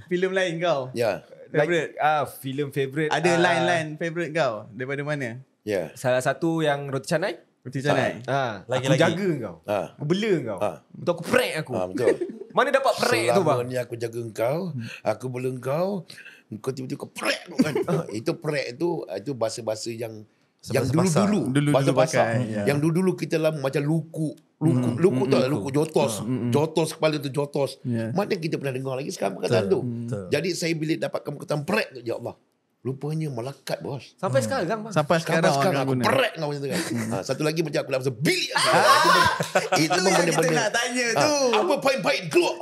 Filem lain kau? Ya. Favorite? Filem favorite. Ada line-line favorite kau? Daripada mana? Ya. Salah satu yang Roti Canai. Aku jaga kau. Aku bela kau. Untuk aku prank aku. Betul. Mana dapat prank tu bang? Selama ni aku jaga kau, aku bela kau tiba-tiba kau prank tu kan. Itu prank tu, itu bahasa-bahasa yang dulu-dulu. Bahasa pasar. Yang dulu-dulu kita lama macam luku Lukuk tu lah, lukuk jotos. Jotos kepala tu jotos. Yeah. Mana kita pernah dengar lagi sekarang perkataan tu. Betul. Jadi saya bila dapatkan perkataan prek tu, ya Allah. Rupanya melekat bos. Sampai sekarang bang. Sampai sekarang orang aku guna. prek kau macam tu kan. Satu lagi macam aku nak pasal bilik. Itu Itu pun yang kita benda-benda. nak tanya tu. Apa pahit-pahit keluar.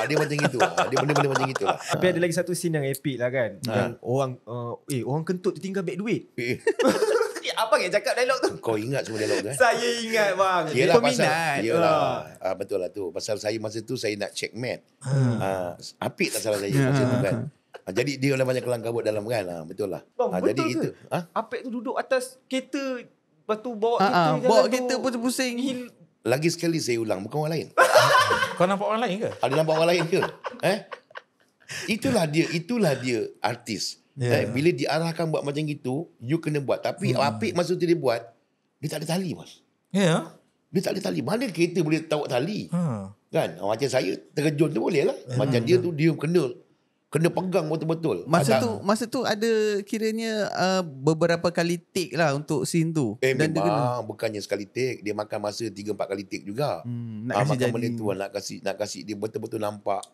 Dia macam itu. Dia benda-benda macam itu lah. Tapi ada lagi satu scene yang epic lah kan. Yang orang kentut tertinggal beg duit. Abang yang cakap dialog tu. Kau ingat semua dialog tu Saya ingat bang. Yelah peminat. betul lah tu. Pasal saya masa tu saya nak check mat. Apik tak salah saya masa tu kan. Jadi dia banyak kelang kabut dalam kan. Betul lah. Bang, betul jadi ke? itu. Apek tu duduk atas kereta. Lepas tu bawa kereta jalan bawa tu. kereta pusing-pusing. Lagi sekali saya ulang. Bukan orang lain. Kau nampak orang lain ke? Ada nampak orang lain ke? Itulah dia artis. Bila diarahkan buat macam gitu, you kena buat. Tapi Apik masa tu dia buat, dia tak ada tali bos. Ya. Dia tak ada tali. Mana kereta boleh tahu tali? Kan? Macam saya terkejut tu boleh lah. Macam dia tu dia kena pegang betul-betul. Masa tu ada kiranya beberapa kali take lah untuk scene tu. Dan memang bukannya sekali take, dia makan masa 3-4 kali take juga. Nak kasi makan jadi. benda tu nak kasi dia betul-betul nampak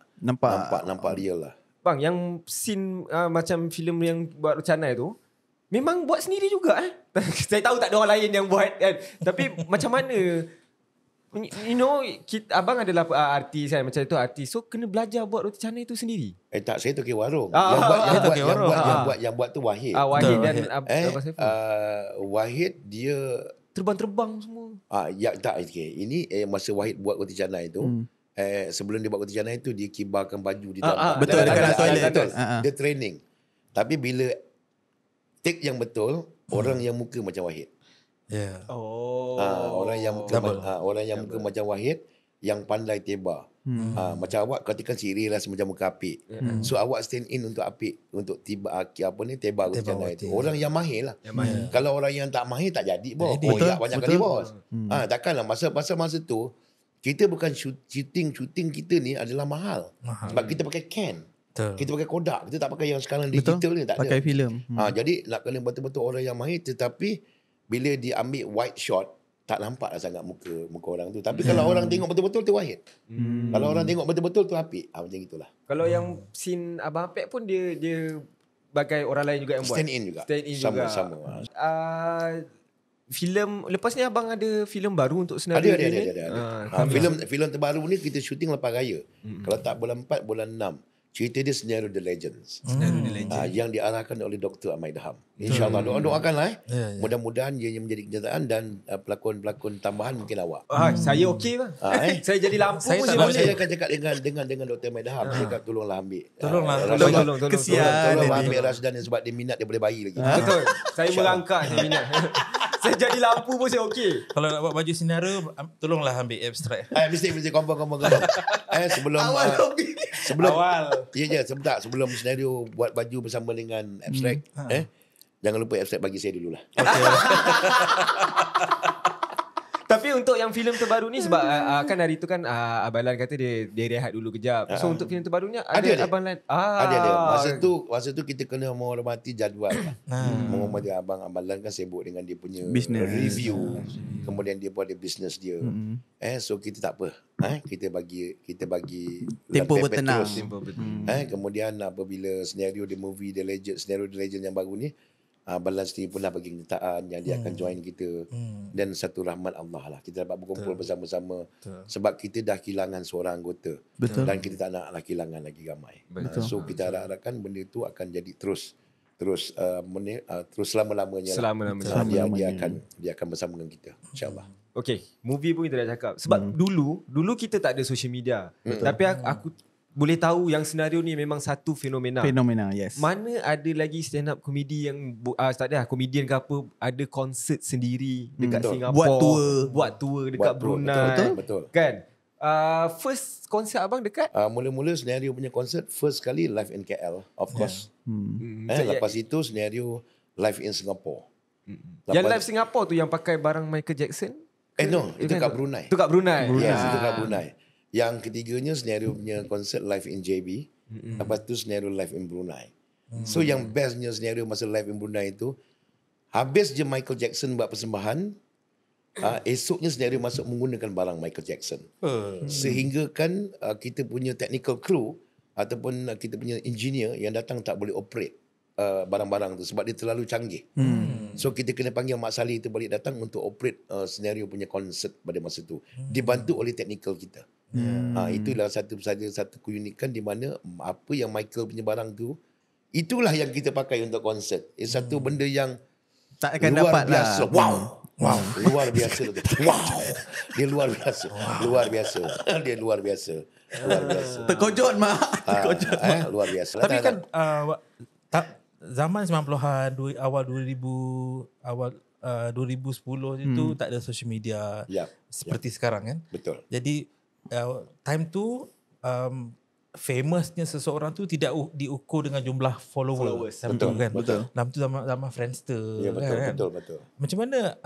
real lah. Bang, yang scene macam filem yang buat Canai tu, memang buat sendiri juga Saya tahu tak ada orang lain yang buat kan. Tapi macam mana, you know, abang adalah artis kan, macam itu artis. So kena belajar buat roti canai tu sendiri. Tak, saya tu warung. Yang buat tu Wahid. Wahid dan Abang Saiful. Wahid dia terbang-terbang semua. Okay. Ini masa Wahid buat roti canai tu. Sebelum dia buat roti canai tu dia kibarkan baju di dalam. Betul, dekat toilet. Betul. Dia training. Tapi bila take yang betul, orang yang muka macam Wahid. Ya. Orang yang muka macam Wahid, yang pandai teba. Macam awak ketika siri lah macam muka Apik. So awak stand in untuk Apik, untuk teba roti canai tu. Orang yang mahir lah. Kalau orang yang tak mahir tak jadi bos. Banyak kali bos. Takkanlah masa tu kita bukan shooting kita ni adalah mahal. Sebab kita pakai can. Kita pakai Kodak. Kita tak pakai yang sekarang digital ni. Tak pakai ada. filem. Jadi nak kena betul-betul orang yang mahir. Tetapi bila dia ambil wide shot, tak nampak lah sangat muka orang tu. Tapi kalau orang tengok betul-betul tu Wahid. Kalau orang tengok betul-betul tu Apik. Macam itulah. Kalau yang scene Abang Apek pun dia bagai orang lain juga yang buat. Stand in juga. Sama. Filem lepas ni abang ada filem baru untuk senario ada. Filem terbaru ni kita syuting lepas raya. Kalau tak bulan 4, bulan 6. Cerita dia Senario The Legends. Yang diarahkan oleh Dr. Ahmad Daham. InsyaAllah doakanlah. Mudah-mudahan ia menjadi kenyataan dan pelakon-pelakon tambahan mungkin awak. Saya okey bang. Saya jadi lampu Saya pun tak saya boleh. Saya akan cakap dengan Dr. Ahmad Daham. Saya cakap tolonglah ambil. Tolong. Tolonglah ambil Rasdan sebab dia minat dia boleh bayi lagi. Betul. Saya merangkak saya minat. Saya jadi lampu pun saya okey. Kalau nak buat baju senario, tolonglah ambil abstrak. Mesti confirm. Sebelum Awal. Ya, sebentar sebelum senario buat baju bersama dengan abstrak. Jangan lupa abstrak bagi saya dululah. Tapi untuk yang filem terbaru ni sebab kan hari tu kan Abang Lan kata dia rehat dulu kejap. So untuk filem terbarunya ada Abang Lan. Ada. Masa tu kita kena menghormati jadual lah. Menghormati Abang Lan kan sibuk dengan dia punya Business. review. Kemudian dia buat business dia. So kita tak apa. Kita bagi Tempo lampu bertenang. terus. Kemudian apabila senario The Legend yang baru ni, Abang Lan sendiri pun dah bagi kenyataan yang dia akan join kita. Dan satu rahmat Allah lah. Kita dapat berkumpul bersama-sama. Sebab kita dah kehilangan seorang anggota. Dan kita tak naklah kehilangan lagi ramai. So kita harapkan benda tu akan jadi terus selama-lamanya. Dia akan bersama dengan kita. InsyaAllah. Okay, movie pun kita dah cakap. Sebab dulu kita tak ada social media. Tapi aku boleh tahu yang senario ni memang satu fenomena. Yes. Mana ada lagi stand up komedi yang tak ada komedian ke apa ada konsert sendiri dekat Singapura, buat tour dekat Brunei. Betul. Kan? First konsert abang dekat mula-mula senario punya konsert first kali live in KL, of course. Lepas itu senario live in Singapore. Yang live Singapore tu yang pakai barang Michael Jackson? No, itu kat Brunei. Itu kat Brunei. Yes, itu kat Brunei. Yang ketiganya senario punya konsert live in JB. Lepas tu senario live in Brunei. So yang bestnya senario masa live in Brunei itu, habis je Michael Jackson buat persembahan, esoknya senario masuk menggunakan barang Michael Jackson. Sehingga kan kita punya technical crew ataupun kita punya engineer yang datang tak boleh operate barang-barang tu sebab dia terlalu canggih. So kita kena panggil Mak Saleh tu balik datang untuk operate senario punya konsert pada masa tu. Dibantu oleh technical kita. Itulah satu keunikan di mana apa yang Michael punya barang tu, itulah yang kita pakai untuk konsert. Satu benda yang Tak akan luar dapat biasa. lah. Wow, luar biasa. Wow, dia luar biasa. Luar biasa. Dia luar biasa. Luar biasa. Terkojot mak. Terkojot mak. Luar biasa. Tapi kan zaman 90-an, awal 2010 itu tak ada social media seperti sekarang kan. Betul. Jadi time tu famousnya seseorang tu tidak diukur dengan jumlah followers. Betul, Kan? betul. Dalam tu zaman Friendster. Ya, betul, kan? betul. Macam mana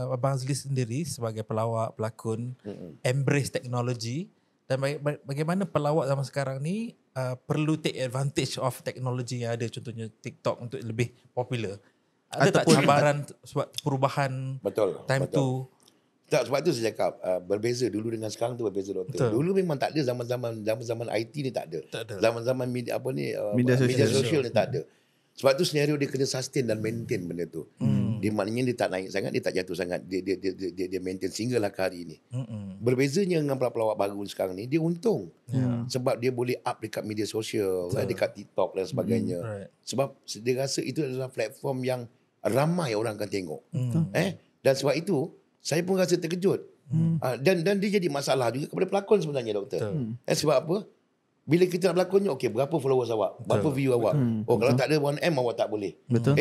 Abang Azli sendiri sebagai pelawak, pelakon embrace teknologi dan bagaimana pelawak zaman sekarang ni perlu take advantage of teknologi yang ada, contohnya TikTok untuk lebih popular. Ada tak cabaran sebab perubahan Betul. time tu? Tak, sebab tu saya cakap berbeza dulu dengan sekarang tu berbeza, doktor. Dulu memang tak ada zaman IT ni tak ada. Zaman-zaman media media sosial ni tak ada. Sebab tu senario dia kena sustain dan maintain benda tu. Dia maknanya dia tak naik sangat, dia tak jatuh sangat. Dia maintain sehinggalah ke hari ni. Berbezanya dengan pelawak baru sekarang ni, dia untung. Sebab dia boleh up dekat media sosial, dekat TikTok dan sebagainya. Sebab dia rasa itu adalah platform yang ramai orang akan tengok. Dan sebab itu saya pun rasa terkejut. Dan dia jadi masalah juga kepada pelakon sebenarnya, doktor. Sebab apa? Bila kita nak berlakonnya, okey, berapa followers awak? Berapa view awak? Kalau tak ada 1M awak tak boleh. Betul.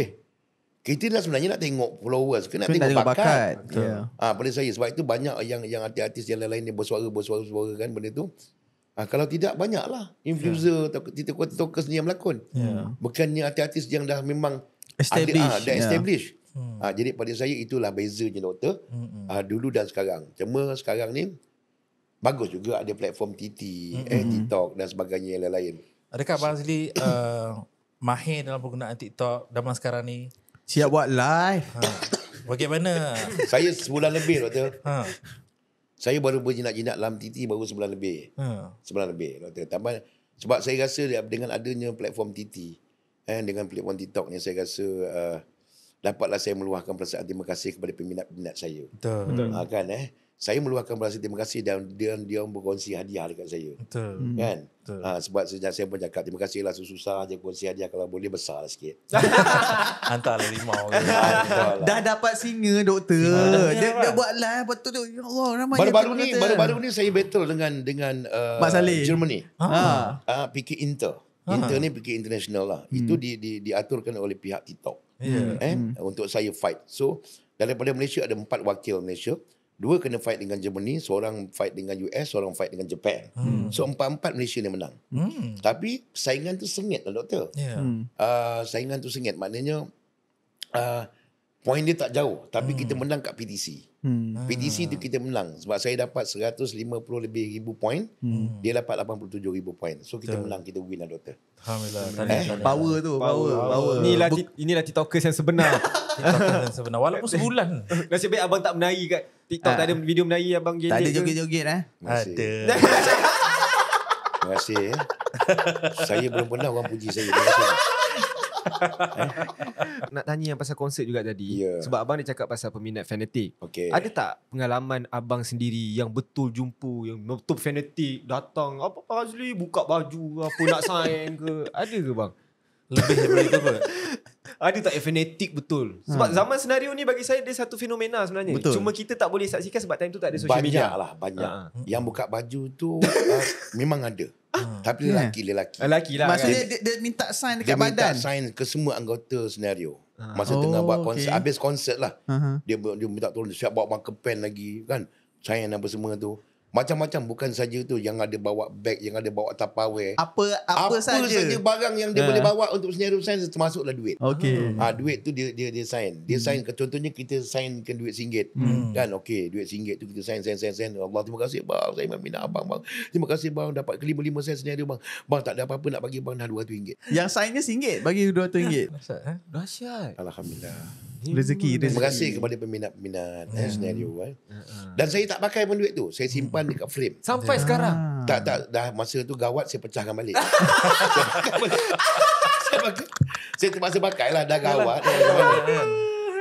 Kita dah sebenarnya nak tengok followers, kena nak tengok bakat. Pada saya, sebab itu banyak yang artis-artis yang lain yang bersuara kan benda tu. Kalau tidak, banyaklah influencer atau TikTokers ni yang melakon. Bukannya artis-artis yang dah memang established. Jadi pada saya itulah bezanya, doktor. Dulu dan sekarang. Cuma sekarang ni bagus juga ada platform TikTok dan sebagainya yang lain. Adakah Abang Azli mahir dalam penggunaan TikTok zaman sekarang ni? Siap buat live. Bagaimana? Saya sebulan lebih, doktor. Saya baru berjinak-jinak dalam TT baru sebulan lebih. Sebulan lebih, doktor. Sebab saya rasa dengan adanya platform TT, dengan platform TikTok ni, saya rasa dapatlah saya meluahkan perasaan terima kasih kepada peminat-peminat saya. Betul. Kan saya meluahkan perasaan terima kasih dan dia berkongsi hadiah dekat saya. Betul. Kan? Sebab sejak saya pun cakap terima kasihlah, susah aja kongsi hadiah, kalau boleh besar sikit. Hantarlah limau. Dah dapat singa, doktor. Dia buat live betul tu. Ya Allah, ramai baru ni saya battle dengan Mak Saleh. Germany. PK Inter. Inter ni PK International lah. Itu diaturkan oleh pihak TikTok. Untuk saya fight. So daripada Malaysia ada 4 wakil Malaysia. 2 kena fight dengan Germany, seorang fight dengan US, seorang fight dengan Japan. So 4 Malaysia ni menang. Tapi saingan tu sengit lah, doktor. Saingan tu sengit, maknanya poin dia tak jauh, tapi kita menang kat PTC. PTC tu kita menang sebab saya dapat 150 lebih ribu poin, dia dapat 87 ribu poin. So kita menang, kita win lah, doktor. Alhamdulillah. Power tu, power. Inilah TikTokers yang sebenar. TikTokers yang sebenar. Walaupun sebulan. Nasib baik abang tak menari kat TikTok. Tak ada video menari abang gelek. Tak ada joget-joget Ada. Terima kasih. Saya belum pernah orang puji saya. Terima kasih. Nak tanya yang pasal konsert juga tadi. Sebab abang dia cakap pasal peminat fanatik. Ada tak pengalaman abang sendiri yang betul jumpa, yang betul fanatik datang, apa Azli buka baju apa nak sign ke? Ada ke bang? Lebih daripada itu ke? Ada tak yang fanatik betul? Sebab zaman senario ni bagi saya dia satu fenomena sebenarnya. Betul. Cuma kita tak boleh saksikan sebab time tu tak ada social media. Banyak. Yang buka baju tu memang ada. Tapi lelaki lah. Maksudnya Kan? dia minta sign dekat dia minta badan. sign ke semua anggota senario. Masa tengah buat konsert, habis konsert lah. Dia minta tolong, siap bawa marker pen lagi kan. Sign apa semua tu. Macam-macam, bukan saja tu, yang ada bawa beg, yang ada bawa Tupperware. Apa saja barang yang dia boleh bawa untuk senario sign, termasuklah duit. Duit tu dia sign. Dia sign, contohnya kita signkan duit RM1. Kan, okey, duit RM1 tu kita sign. Allah, terima kasih bang, saya minat abang bang. Terima kasih bang, dapat ke-5 sen senario bang. Bang tak ada apa-apa nak bagi bang, dah RM200. Yang signnya RM1 bagi RM200. Dahsyat. Alhamdulillah. Rezeki. Terima kasih kepada peminat-peminat senario. Dan saya tak pakai pun duit tu. Saya simpan dekat frame. Sampai sekarang. Tak, dah masa tu gawat saya pecahkan balik. Saya terpaksa pakai lah, dah gawat.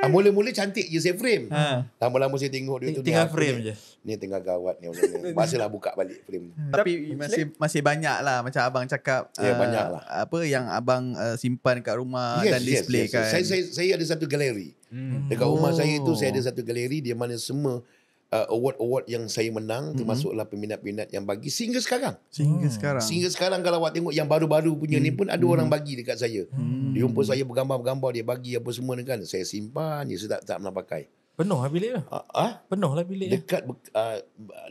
Mula-mula cantik je saya frame. Lama-lama saya tengok duit tu Tinggal frame je. Ni tengah gawat ni. Masalah buka balik frame. Tapi masih banyak lah macam abang cakap. Ya, banyak lah. Apa yang abang simpan kat rumah dan display kan. Saya ada satu galeri. Dekat rumah saya tu saya ada satu galeri di mana semua award-award yang saya menang termasuklah peminat-peminat yang bagi sehingga sekarang. Sehingga sekarang kalau awak tengok yang baru-baru punya ni pun ada orang bagi dekat saya. Dia jumpa saya bergambar-gambar, dia bagi apa semua ni kan. Saya simpan je, saya tak pernah pakai. Penuh lah bilik tu. Penuh lah bilik.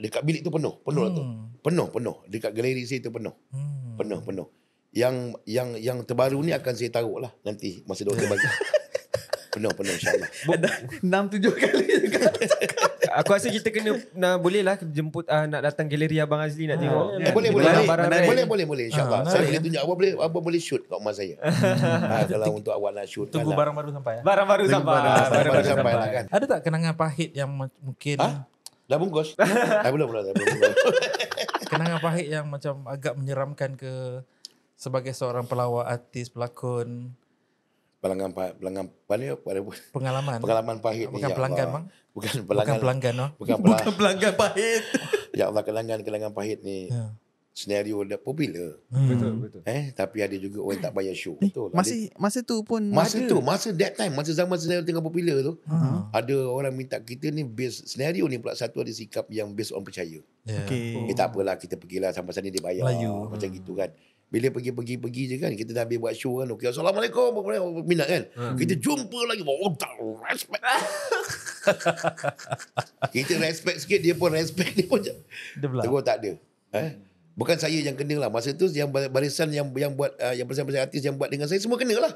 Dekat bilik tu penuh lah tu. Penuh. Dekat galeri saya tu penuh. Penuh. Yang terbaru ni akan saya taruh lah nanti masa doktor bagi. Penuh insyaAllah. 6-7 kali juga. Ah, Aku rasa kita kena boleh lah jemput nak datang galeri Abang Azli nak tengok. Boleh insyaAllah. Saya boleh tunjuk apa boleh shoot kat rumah saya. Kalau untuk awak nak shoot. Tunggu barang baru sampai. Barang-baru sampai lah kan. Ada tak kenangan pahit yang mungkin Dah bungkus? Belum. kenangan pahit yang macam agak menyeramkan ke sebagai seorang pelawak, artis, pelakon? Pengalaman pahit ni. Bukan pelanggan bang. Bukan Pelanggan pahit. Ya Allah, kenangan pahit ni. Senario dah popular. Betul. Tapi ada juga orang tak bayar show. Betul. Masa tu pun Masa that time, masa zaman senario tengah popular tu, ada orang minta kita ni based senario ni pula satu ada sikap yang based on percaya. Tak apalah, kita pergilah sampai sana dia bayar. Melayu. Macam gitu kan. Bila pergi je kan, kita dah habis buat show kan. Okey, Assalamualaikum. Minat kan. Kita jumpa lagi. Respect. Kita respect sikit, dia pun respect. Dia pun terus tak ada. Bukan saya yang kena lah. Masa tu yang barisan yang buat, yang barisan-barisan artis yang buat dengan saya semua kena lah.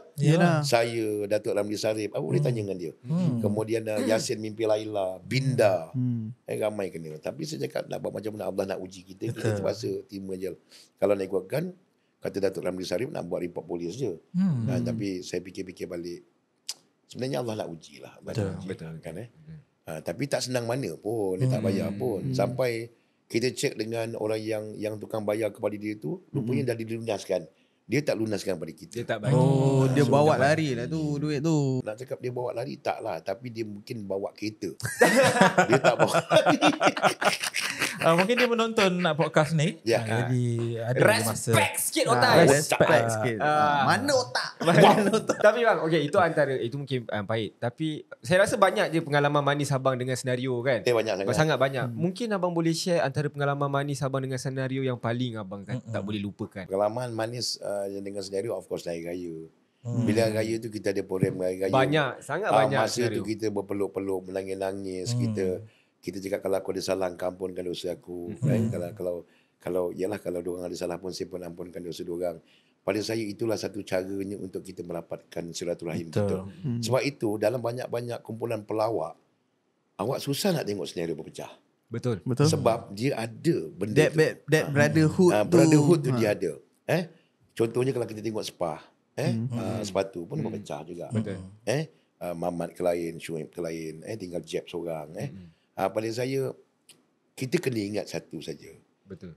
Saya, Datuk Ramli Sarip. Apa boleh tanya dengan dia. Kemudian Yasin Mimpi Laila, Binda. Ramai kena. Tapi saya cakap nak buat macam mana Allah nak uji kita. Kita terpaksa terima je. Kalau nak ikutkan, kata Datuk Ramli Sarip nak buat report polis je. Tapi saya fikir-fikir balik. Sebenarnya Allah nak uji lah. Betul. Kan, tapi tak senang mana pun. Dia tak bayar pun. Sampai kita cek dengan orang yang tukang bayar kepada dia tu, rupanya dah dilunaskan. Dia tak lunaskan pada kita. Dia tak bagi. Dia bawa lari lah tu duit tu. Nak cakap dia bawa lari, tak lah. Tapi dia mungkin bawa kereta. Dia tak bawa lari. Mungkin dia menonton podcast ni. Jadi ada masa. Respect sikit otak. Respect sikit. Mana otak? Tapi bang, okay, itu mungkin pahit. Tapi saya rasa banyak je pengalaman manis abang dengan senario kan. Banyak sangat. Sangat banyak. Mungkin abang boleh share antara pengalaman manis abang dengan senario yang paling abang tak boleh lupakan. Pengalaman manis yang dengan senario, of course, Hari Raya. Bila Hari Raya tu kita ada program Hari Raya. Sangat banyak masa senario. tu kita berpeluk-peluk, menangis-nangis. Kita cakap kalau aku ada salah, ampunkan dosa aku. Kalau diorang ada salah pun, saya pun ampunkan dosa diorang. Pada saya itulah satu caranya untuk kita merapatkan silaturahim kita. Sebab itu dalam banyak-banyak kumpulan pelawak, awak susah nak tengok senario berpecah. Betul. Sebab dia ada benda that brotherhood tu. Brotherhood tu dia ada. Contohnya kalau kita tengok spa, sepatu pun berpecah juga. Betul. Mamat ke lain, Syuib ke lain, tinggal Jeb seorang. Pada saya, kita kena ingat satu saja. Betul.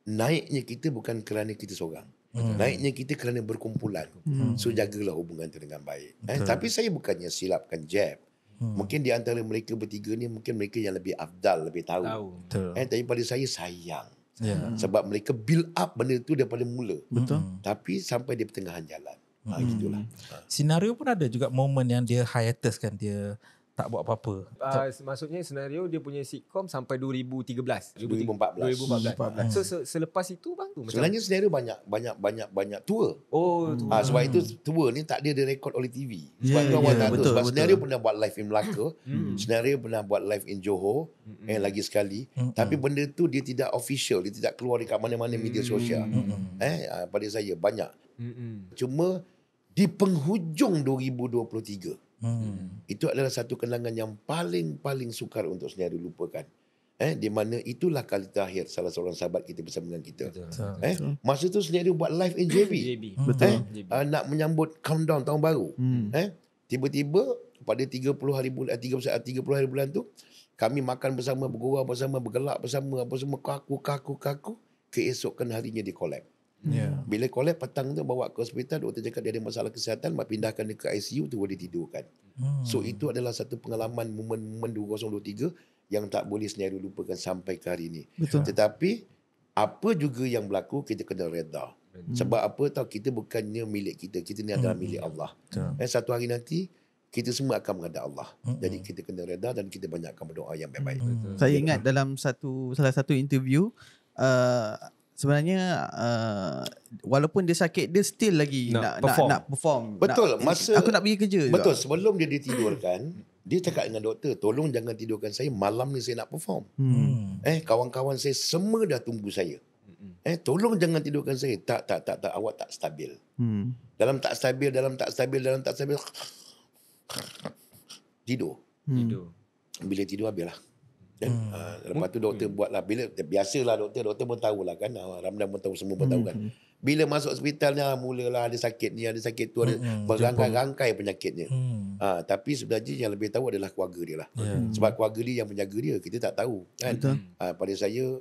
Naiknya kita bukan kerana kita seorang. Naiknya kita kerana berkumpulan. So jagalah hubungan itu dengan baik. Tapi saya bukannya silapkan Jeb. Mungkin di antara mereka bertiga ni, mungkin mereka yang lebih afdal, lebih tahu. Tapi pada saya sayang. Sebab mereka build up benda tu daripada mula. Tapi sampai di pertengahan jalan. Gitulah. Senario pun ada juga momen yang dia hiatus kan, dia tak buat apa-apa. Maksudnya senario dia punya sitcom sampai 2013. 2014. So selepas itu bang tu sebenarnya senario banyak tour. Sebab itu tour ni tak ada direkod oleh TV. Sebab tu awak tak tahu. Sebab senario pernah buat live in Melaka, senario pernah buat live in Johor, lagi sekali. Tapi benda tu dia tidak official, dia tidak keluar dekat mana-mana media sosial. Pada saya banyak. Cuma di penghujung 2023 itu adalah satu kenangan yang paling sukar untuk senario lupakan. Di mana itulah kali terakhir salah seorang sahabat kita bersama dengan kita. Masa tu senario buat live in JB. Betul. Nak menyambut countdown tahun baru. Tiba-tiba pada 30 hari bulan tu, kami makan bersama, bergurau bersama, bergelak bersama, apa semua, kaku. Keesokan harinya dia collapse. Bila collapse petang tu bawa ke hospital, doktor cakap dia ada masalah kesihatan, mak pindahkan dia ke ICU tu, dia tidurkan. So itu adalah satu pengalaman momen 2023 yang tak boleh senario lupakan sampai ke hari ini. Betul. Tetapi apa juga yang berlaku, kita kena reda. Sebab apa tahu, kita bukannya milik kita ni adalah milik Allah. Satu hari nanti kita semua akan menghadap Allah. Jadi kita kena reda dan kita banyakkan berdoa yang baik-baik. Saya ingat dalam salah satu interview, sebenarnya walaupun dia sakit, dia still lagi nak perform. Betul. Aku nak pergi kerja betul juga. Sebelum dia ditidurkan, dia cakap dengan doktor, tolong jangan tidurkan saya, malam ni saya nak perform. Kawan-kawan saya semua dah tunggu saya. Tolong jangan tidurkan saya. Tak, awak tak stabil. Dalam tak stabil tidur. Bila tidur habislah. Lepas tu doktor buatlah, bila biasalah doktor pun tahulah kan, Ramdan pun tahu, semua pun tahu kan. Bila masuk hospitalnya, mulalah ada sakit ni, ada sakit tu, ada berangkai-rangkai penyakitnya. Tapi sebenarnya yang lebih tahu adalah keluarga dia lah. Sebab keluarga dia yang menjaga dia, kita tak tahu kan. Pada saya,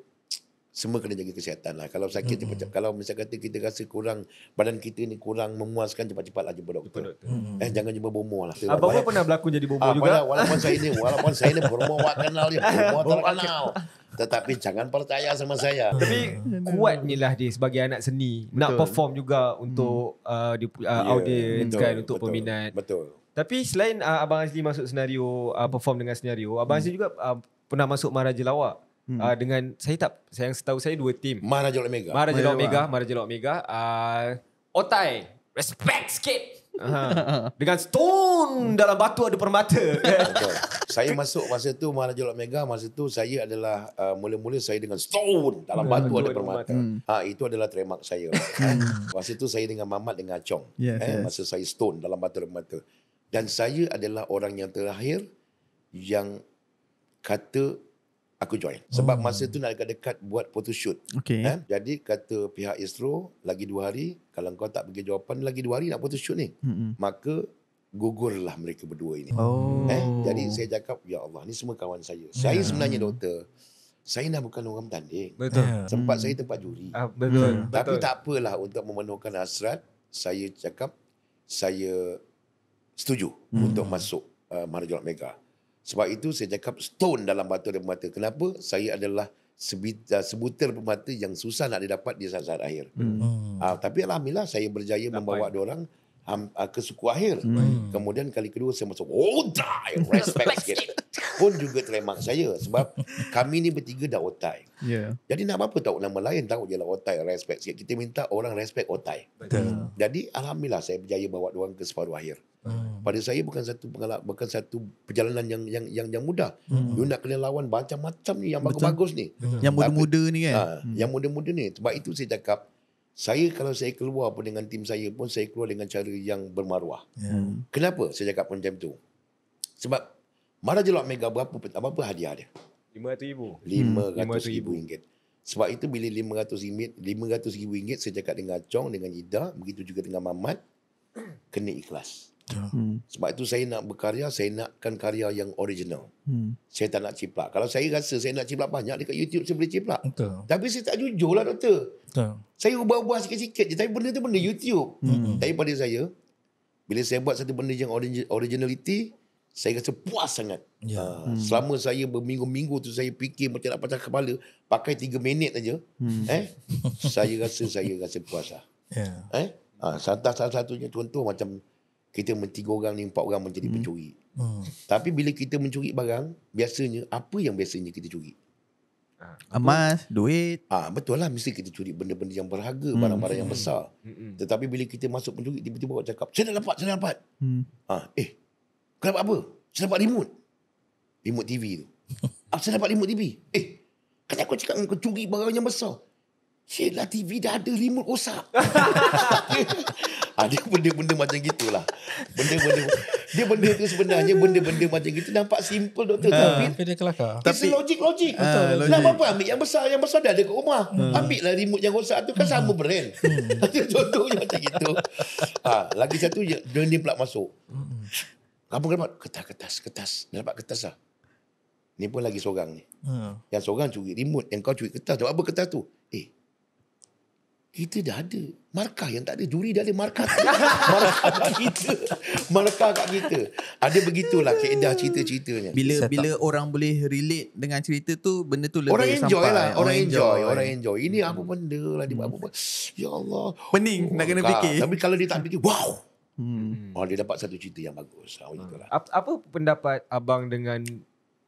semua kena jaga kesihatan lah. Kalau sakit cepat-cepat, kalau misalnya kata kita rasa kurang, badan kita ni kurang memuaskan, cepat-cepatlah jumpa doktor. Jangan jumpa bomoh lah. Abang pun pernah berlakon jadi bomoh juga. Walaupun saya ni bomoh wak kenal dia, bomoh terkenal. Tetapi jangan percaya sama saya. Tapi kuatnya lah dia sebagai anak seni. Nak perform juga untuk audience kan, untuk peminat. Betul. Tapi selain Abang Azli masuk senario, perform dengan senario, Abang Azli juga pernah masuk Maharaja Lawak. Dengan yang setahu saya 2 tim. Maharaja Omega. Maharaja Omega. Otai, respect sikit. Dengan stone dalam batu ada permata. Betul. Saya masuk masa tu Maharaja Omega, masa tu saya adalah mula-mula saya dengan stone dalam batu ada permata. Itu adalah trademark saya. Masa tu saya dengan Mamat dengan Chong. Masa saya stone dalam batu ada permata. Dan saya adalah orang yang terakhir yang kata aku join. Sebab masa tu nak dekat-dekat buat photoshoot. Jadi kata pihak Astro, lagi 2 hari, kalau kau tak bagi jawapan, lagi 2 hari nak photoshoot ni. Maka gugurlah mereka berdua ini. Jadi saya cakap, ya Allah, ni semua kawan saya. Saya sebenarnya doktor, saya nak bukan orang bertanding. Betul. Tempat saya tempat juri. Betul. Tapi tak apalah, untuk memenuhkan hasrat, saya cakap, saya setuju untuk masuk Maharaja Omega. Sebab itu saya cakap stone dalam batu ada permata. Kenapa? Saya adalah sebutir permata yang susah nak didapat di saat-saat akhir. Tapi alhamdulillah saya berjaya membawa diorang ke suku akhir. Kemudian kali kedua saya masuk Otai, respect sikit. Pun juga trademark saya. Sebab kami ni bertiga dah Otai. Jadi nak apa tahu nama lain, tahu je lah Otai, respect sikit. Kita minta orang respect Otai. Jadi alhamdulillah saya berjaya bawa diorang ke separuh akhir. Pada saya bukan satu perjalanan yang mudah. You nak kena lawan macam-macam ni yang bagus-bagus ni. Yang muda-muda ni kan. Yang muda-muda ni. Sebab itu saya cakap, kalau saya keluar pun dengan tim saya pun, saya keluar dengan cara yang bermaruah. Kenapa saya cakap macam tu? Sebab Maharaja Omega berapa hadiah dia? RM500,000. RM500,000. Sebab itu bila RM500,000 saya cakap dengan Chong, dengan Ida, begitu juga dengan Mamat, kena ikhlas. Sebab itu saya nak berkarya, saya nakkan karya yang original. Saya tak nak ciplak. Kalau saya rasa saya nak ciplak banyak dekat YouTube, saya boleh ciplak. Tapi saya tak jujur lah doktor. Saya ubah-ubah sikit-sikit je. Tapi benda tu benda YouTube. Tapi pada saya, bila saya buat satu benda yang originality, saya rasa puas sangat. Selama saya berminggu-minggu tu saya fikir macam nak pecah kepala, pakai 3 minit aja. Saya rasa puas lah. Salah satunya contoh macam kita 3 orang ni, 4 orang menjadi pencuri. Tapi bila kita mencuri barang, biasanya apa yang biasanya kita curi? Emas, duit. Betul lah, mesti kita curi benda-benda yang berharga, barang-barang yang besar. Tetapi bila kita masuk pencuri, tiba-tiba orang cakap, saya dah dapat. Kau dapat apa? Saya dapat remote TV tu. Saya dapat remote TV. Kan aku cakap kau curi barang yang besar. Yelah, TV dah ada, remote rosak. Dia benda-benda macam gitulah. Benda tu sebenarnya benda-benda macam gitu nampak simple doktor, tapi dia kelakar. Tapi logik. Nak apa ambil yang besar dah ada kat rumah. Ambil lah remote yang rosak tu, kan sama brand. Contohnya macam gitu. Lagi satu dia pula masuk. Apa dapat? Kertas. Dia dapat kertas lah. Ni pun lagi seorang ni. Yang seorang curi remote, yang kau curi kertas. Apa kertas tu? Kita dah ada markah, yang tak ada juri dah ada markah. Markah kat kita. Ada begitulah kaedah cerita-ceritanya. Bila orang boleh relate dengan cerita tu, benda tu lebih Orang enjoy sampai. lah. Orang enjoy. Ini apa benda lah, dia buat apa. Ya Allah. Pening nak kena fikir. Tapi kalau dia tak fikir, wow. Dia dapat satu cerita yang bagus. Apa pendapat abang dengan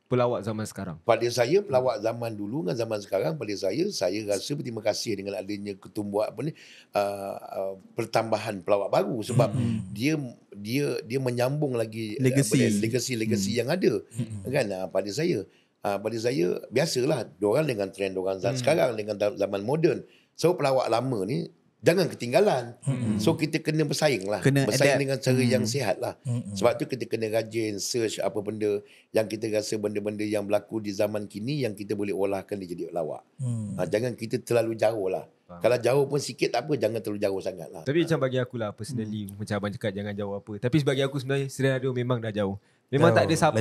pelawak zaman sekarang? Pada saya, pelawak zaman dulu dengan zaman sekarang, pada saya rasa berterima kasih dengan adanya ketumbuhan pertambahan pelawak baru, sebab dia menyambung lagi legasi yang ada. Kan pada saya biasalah diorang dengan trend diorang sekarang dengan zaman moden. So pelawak lama ni jangan ketinggalan. So kita kena bersaing lah. Bersaing dengan cara yang sihat lah. Sebab tu kita kena rajin search apa benda yang kita rasa benda-benda yang berlaku di zaman kini yang kita boleh olahkan dia jadi lawak. Jangan kita terlalu jauh lah. Kalau jauh pun sikit tak apa, jangan terlalu jauh sangat lah. Tapi macam bagi aku lah personally, macam abang cakap jangan jauh apa. Tapi bagi aku sebenarnya senario memang dah jauh. Memang tak ada siapa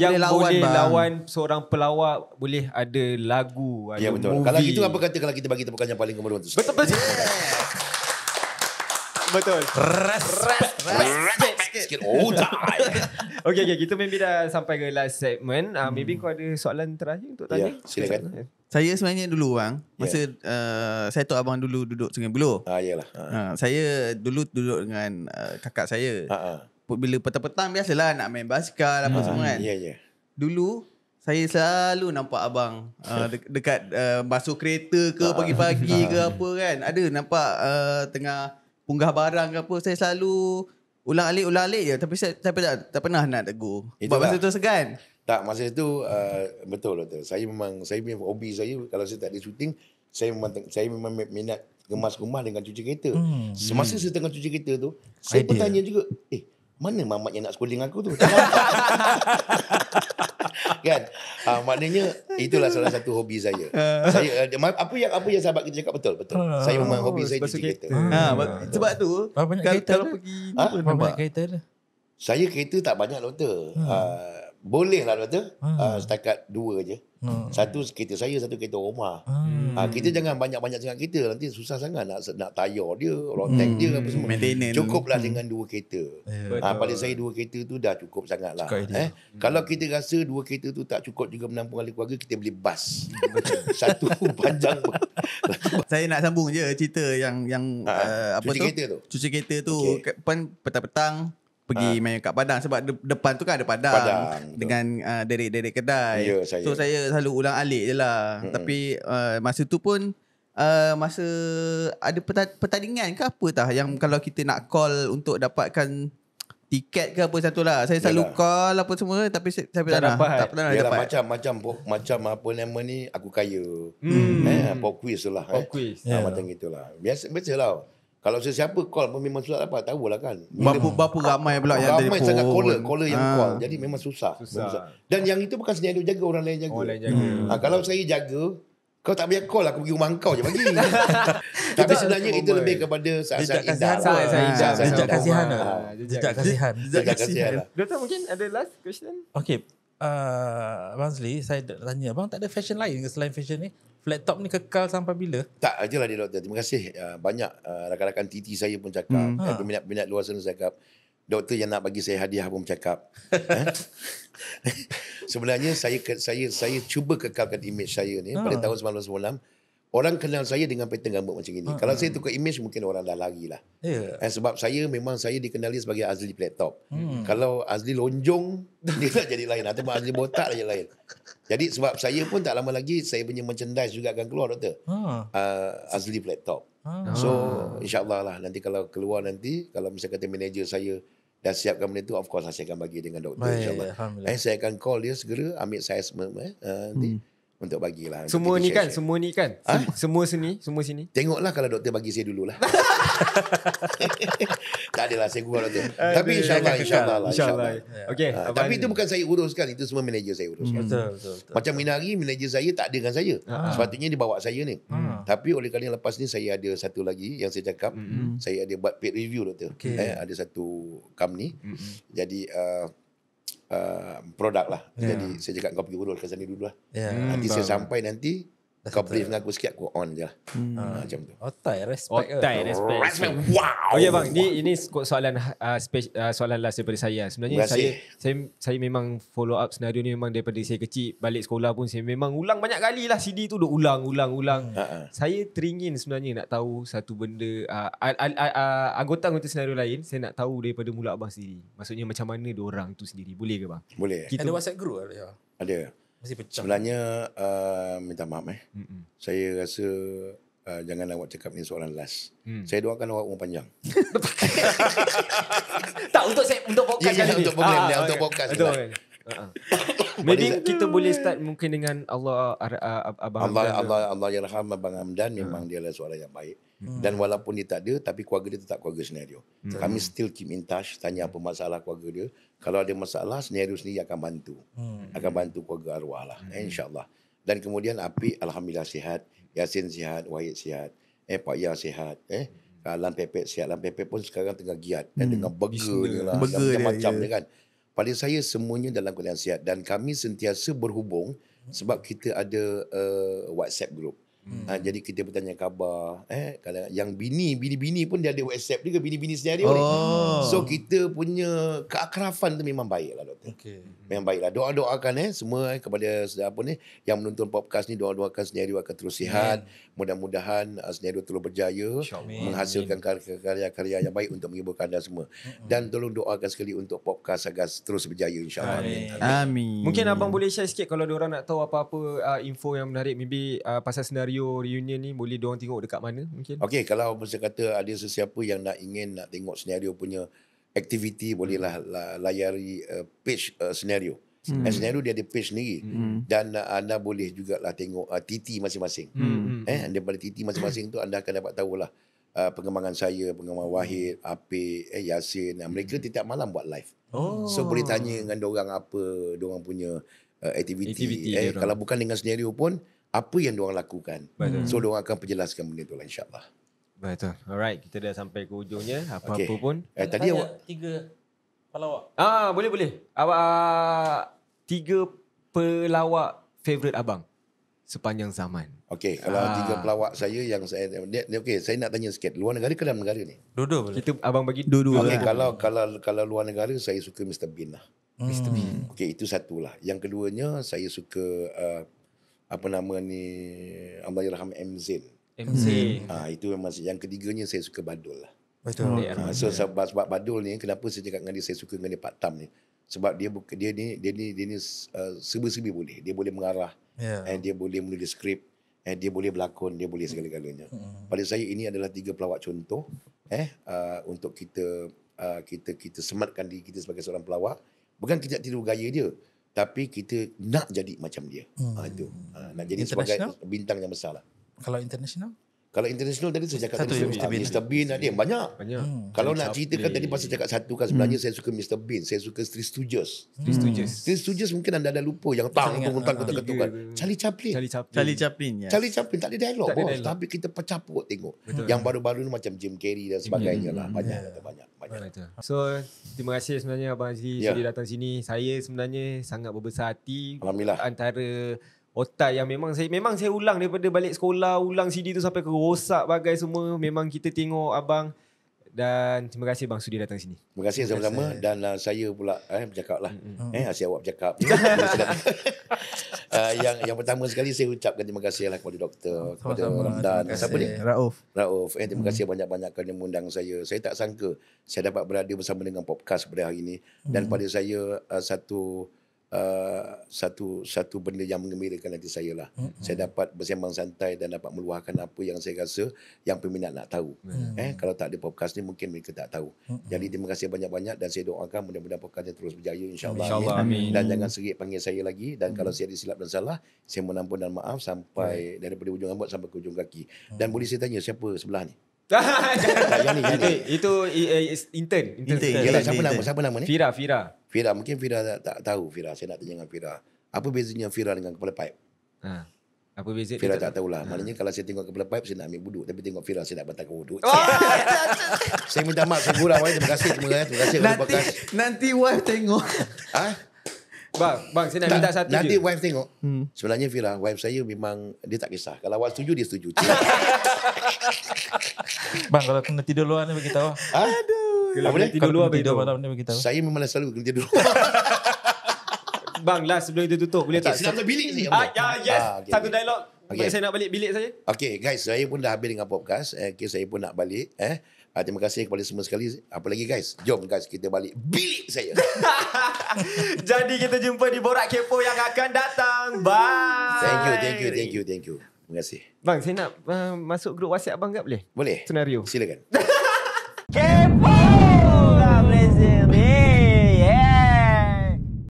yang boleh lawan seorang pelawak, boleh ada lagu, ada betul. movie. Kalau itu apa kata kalau kita bagi tepukan yang paling kemerun tu? Betul. Betul. Sikit. Oh tak. Okay, kita maybe dah sampai ke last segment. Maybe kau ada soalan terakhir untuk tanya? Silakan. Saya sebenarnya dulu bang, masa saya tahu abang dulu duduk Sungai Buloh. Yalah. Saya dulu duduk dengan kakak saya. Bila petang-petang biasalah nak main basikal apa semua kan. Dulu saya selalu nampak abang dekat basuh kereta ke pagi-pagi ke apa kan. Ada nampak tengah punggah barang ke apa. Saya selalu ulang-alik je. Tapi saya tak pernah nak tegur. Sebab masa tu segan. Tak, masa itu betul. Saya punya hobi saya, kalau saya tak ada syuting, saya memang minat kemas rumah dengan cuci kereta. Semasa saya tengah cuci kereta tu, saya pun tanya juga, mana mamat yang nak schooling aku tu? Kan? Maknanya itulah salah satu hobi saya. Saya apa yang sahabat kita cakap betul. Saya memang hobi saya cuci kereta. Sebab tu kalau pergi Banyak kereta dia. Saya kereta tak banyak doktor. Boleh lah doktor. Setakat 2 je. Satu kereta saya, satu kereta rumah. Kita jangan banyak-banyak sangat kereta, nanti susah sangat nak tayar dia, rotek dia apa semua. Cukuplah dengan 2 kereta. Pada saya 2 kereta tu dah cukup sangat lah. Kalau kita rasa 2 kereta tu tak cukup juga menampung ahli keluarga, kita beli bas. Satu panjang. Saya nak sambung je cerita yang apa cuci tu? Kereta tu. Cuci kereta tu petang-petang pergi main kat padang, sebab depan tu kan ada padang dengan derek-derek kedai. So saya selalu ulang alik je lah. Tapi masa tu pun masa ada pertandingan ke apa tah yang kalau kita nak call untuk dapatkan tiket ke apa satu lah. Saya selalu call apa semua, tapi saya tak pernah dapat. Macam apa nama ni, aku kaya. Pop quiz lah. Macam gitulah. Biasalah. Kalau sesiapa call pun memang susah dapat, tahulah kan. Berapa ramai pula yang ramai sangat caller yang call. Jadi memang susah. Dan yang itu bukan senyap jaga, orang lain jaga. Kalau saya jaga, kau tak payah call, aku pergi rumah kau je pagi. Tapi sebenarnya itu lebih kepada saat-saat indah. Jejak kasihan. Doktor mungkin ada last question? Okay. Abang Azli, saya tanya, abang tak ada fashion lain ke selain fashion ni? Flat top ni kekal sampai bila? Tak ajalah dia doktor. Terima kasih. Banyak rakan-rakan TT saya pun cakap, peminat-peminat luar sana cakap, doktor yang nak bagi saya hadiah pun cakap. Sebenarnya saya cuba kekalkan image saya ni pada tahun 1996. Orang kenal saya dengan pattern rambut macam ini. Kalau saya tukar image, mungkin orang dah lari lah. Sebab saya dikenali sebagai Azli Flat Top. Kalau Azli lonjong, dia tak jadi lain. Atau Azli botak dia lain. Jadi sebab saya pun tak lama lagi, saya punya merchandise juga akan keluar doktor. Azli Flat Top. So insyaAllah lah, nanti kalau keluar nanti, kalau misalnya kata manager saya dah siapkan benda tu, of course saya akan bagi dengan doktor insyaAllah. Saya akan call dia segera, ambil size nanti. Untuk bagilah. Semua ni kan? Semua sini. Tengoklah kalau doktor bagi saya dululah. Tak adalah, saya gurau doktor. Tapi insyaAllah. Okay. Tapi itu bukan saya uruskan, itu semua manager saya uruskan. Betul. Macam minari, manager saya tak ada dengan saya. Sepatutnya dia bawa saya ni. Tapi oleh kerana lepas ni saya ada satu lagi yang saya cakap, saya ada buat paid review doktor. Ada satu company. Jadi produk lah. Jadi saya cakap kau pergi urus ke sana dulu lah. Nanti saya sampai nanti kau brief dengan aku sikit, aku on je lah. Macam tu. Otai, respect. Respect. Wow. Okay bang, ini soalan soalan last daripada saya. Sebenarnya saya memang follow up senario ni memang daripada saya kecil, balik sekolah pun saya memang ulang banyak kali lah, CD tu duk ulang. Saya teringin sebenarnya nak tahu satu benda, anggota-anggota senario lain, saya nak tahu daripada mulut abang sendiri. Maksudnya macam mana diorang tu sendiri. Boleh ke bang? Boleh. Ada WhatsApp group ada? Ada. Masih pecah. Sebenarnya minta maaf saya rasa jangan awak cakap ni soalan last. Saya doakan awak umur panjang. Tak, untuk podcast kali ni. Untuk podcast ni. Maybe kita boleh start mungkin dengan Allah Abang Allah yarham Abang Hamdan, memang dia adalah seorang yang baik. Dan walaupun dia tak ada, tapi keluarga dia tetap keluarga senario. Kami still keep in touch, tanya apa masalah keluarga dia. Kalau ada masalah, senario sendiri akan bantu. Akan bantu keluarga arwah lah, insyaAllah. Dan kemudian Apik alhamdulillah sihat, Yasin sihat, Wahid sihat, Pak Yah sihat, Lan Pepek sihat. Lan Pepek pun sekarang tengah giat dengan burger ni lah, macam-macam dia kan. Pada saya semuanya dalam keadaan sihat, dan kami sentiasa berhubung sebab kita ada WhatsApp group. Jadi kita bertanya khabar, kadang yang bini pun dia ada WhatsApp dia, bini senario ni. So kita punya keakrafan tu memang baik lah doktor. Memang baik lah. Doakan semua kepada apa ni yang menonton podcast ni, doakan senario akan terus sihat. Mudah-mudahan senario terus berjaya, menghasilkan karya-karya yang baik untuk menghiburkan anda semua. Dan tolong doakan sekali untuk podcast agar terus berjaya insya-Allah. Amin. Mungkin abang boleh share sikit kalau diorang nak tahu apa-apa info yang menarik, maybe pasal senario reunion ni, boleh diorang tengok dekat mana mungkin? Okey, kalau saya kata ada sesiapa yang nak tengok senario punya aktiviti, bolehlah layari page senario. Senario dia ada page sendiri. Dan anda boleh jugalah tengok TT masing-masing. Daripada TT masing-masing tu anda akan dapat tahulah pengembangan saya, pengembangan Wahid, Apik, Yasin. Mereka tiap malam buat live. So boleh tanya dengan diorang apa diorang punya aktiviti. Kalau bukan dengan senario pun, apa yang diorang lakukan. So diorang akan perjelaskan benda tu lah insyaAllah. Betul. Alright, kita dah sampai ke ujungnya. Apa-apa pun. Tadi awak 3 pelawak. Boleh. Awak 3 pelawak favourite abang sepanjang zaman. Okey, kalau 3 pelawak saya yang saya saya nak tanya sikit, luar negara ke dalam negara ni? Dua-dua boleh. Kita abang bagi Dua-dua. Okey, kalau luar negara saya suka Mr Bean lah. Mr. Bean. Okey, itu satulah. Yang keduanya saya suka apa nama ni, Allahyarham MZ. Itu memang. Yang ketiganya saya suka Badul lah. Betul. So sebab Badul ni, kenapa saya cakap dengan dia saya suka dengan dia Pak Tam ni, sebab dia ni serba-serbi boleh. Dia boleh mengarah, dia boleh menulis skrip, dia boleh berlakon, dia boleh segala-galanya. Pada saya ini adalah 3 pelawak contoh untuk kita sematkan diri kita sebagai seorang pelawak. Bukan kita tiru gaya dia, tapi kita nak jadi macam dia. Itu. Nak jadi sebagai bintang yang besar lah. Kalau international? Kalau international tadi saya cakap tadi Mr. Bean ada banyak. Kalau nak ceritakan tadi pasal cakap satu kan, sebenarnya saya suka Mr. Bean, saya suka Three Stooges. Three Stooges mungkin anda ada lupa yang tang ketuk-ketukan. Charlie Chaplin tak ada dialog bos, tapi kita pecapuk tengok. Yang baru-baru ni macam Jim Carrey dan sebagainya lah. Banyak. So terima kasih sebenarnya Abang Azli sudi datang sini. Saya sebenarnya sangat berbesar hati. Alhamdulillah. Antara otak yang memang saya ulang daripada balik sekolah, ulang CD tu sampai ke rosak bagai semua. Memang kita tengok abang. Dan terima kasih bang sudi datang sini. Terima kasih sama-sama. Dan saya pula bercakap lah. Asyik awak bercakap. Yang pertama sekali saya ucapkan terima kasih lah kepada doktor, kepada Ramdan. Siapa ni? Rauf. Terima kasih banyak-banyak kerana mengundang saya. Saya tak sangka saya dapat berada bersama dengan podcast pada hari ini. Dan pada saya satu benda yang menggembirakan hati saya lah. Saya dapat bersembang santai dan dapat meluahkan apa yang saya rasa yang peminat nak tahu. Kalau tak ada podcast ni mungkin mereka tak tahu. Jadi terima kasih banyak-banyak dan saya doakan mudah-mudahan podcast ni terus berjaya insyaAllah. Amin. Dan jangan serik panggil saya lagi, dan kalau saya ada silap dan salah saya mohon ampun dan maaf sampai daripada ujung rambut sampai ke ujung kaki. Dan boleh saya tanya siapa sebelah ni? Itu intern. Siapa nama ni? Fira. Mungkin Fira tak tahu. Saya nak tanya dengan Fira. Apa bezanya Fira dengan kepala pipe? Apa beza? Fira tak tahulah. Maknanya kalau saya tengok kepala pipe, saya nak ambil wuduk. Tapi tengok Fira, saya nak batalkan wuduk. Saya minta maaf, saya gurau. Terima kasih semua. Terima kasih kepada podcast. Nanti wife tengok. Bang, saya nak minta satu nanti je. wife tengok. Sebenarnya Fira, wife saya memang dia tak kisah. Kalau awak setuju, dia setuju. Bang, kalau kena tidur luar ni beritahu. Kalau Apa kena dia? tidur luar Tidur beritahu. malam ni beritahu. Saya memang selalu kena tidur. Bang, last sebelum itu tutup. Boleh tak? Silap bilik ni. Yes. Okay, Satu okay. dialog. Okay. Saya nak balik bilik saya. Okay guys, saya pun dah habis dengan podcast. Okay, saya pun nak balik. Terima kasih kepada semua sekali. Apa lagi guys? Jom guys, kita balik bilik saya. Jadi kita jumpa di Borak Kepo yang akan datang. Bye. Thank you. Terima kasih. Bang, saya nak masuk grup WhatsApp abang tak boleh? Boleh? Senario. Silakan.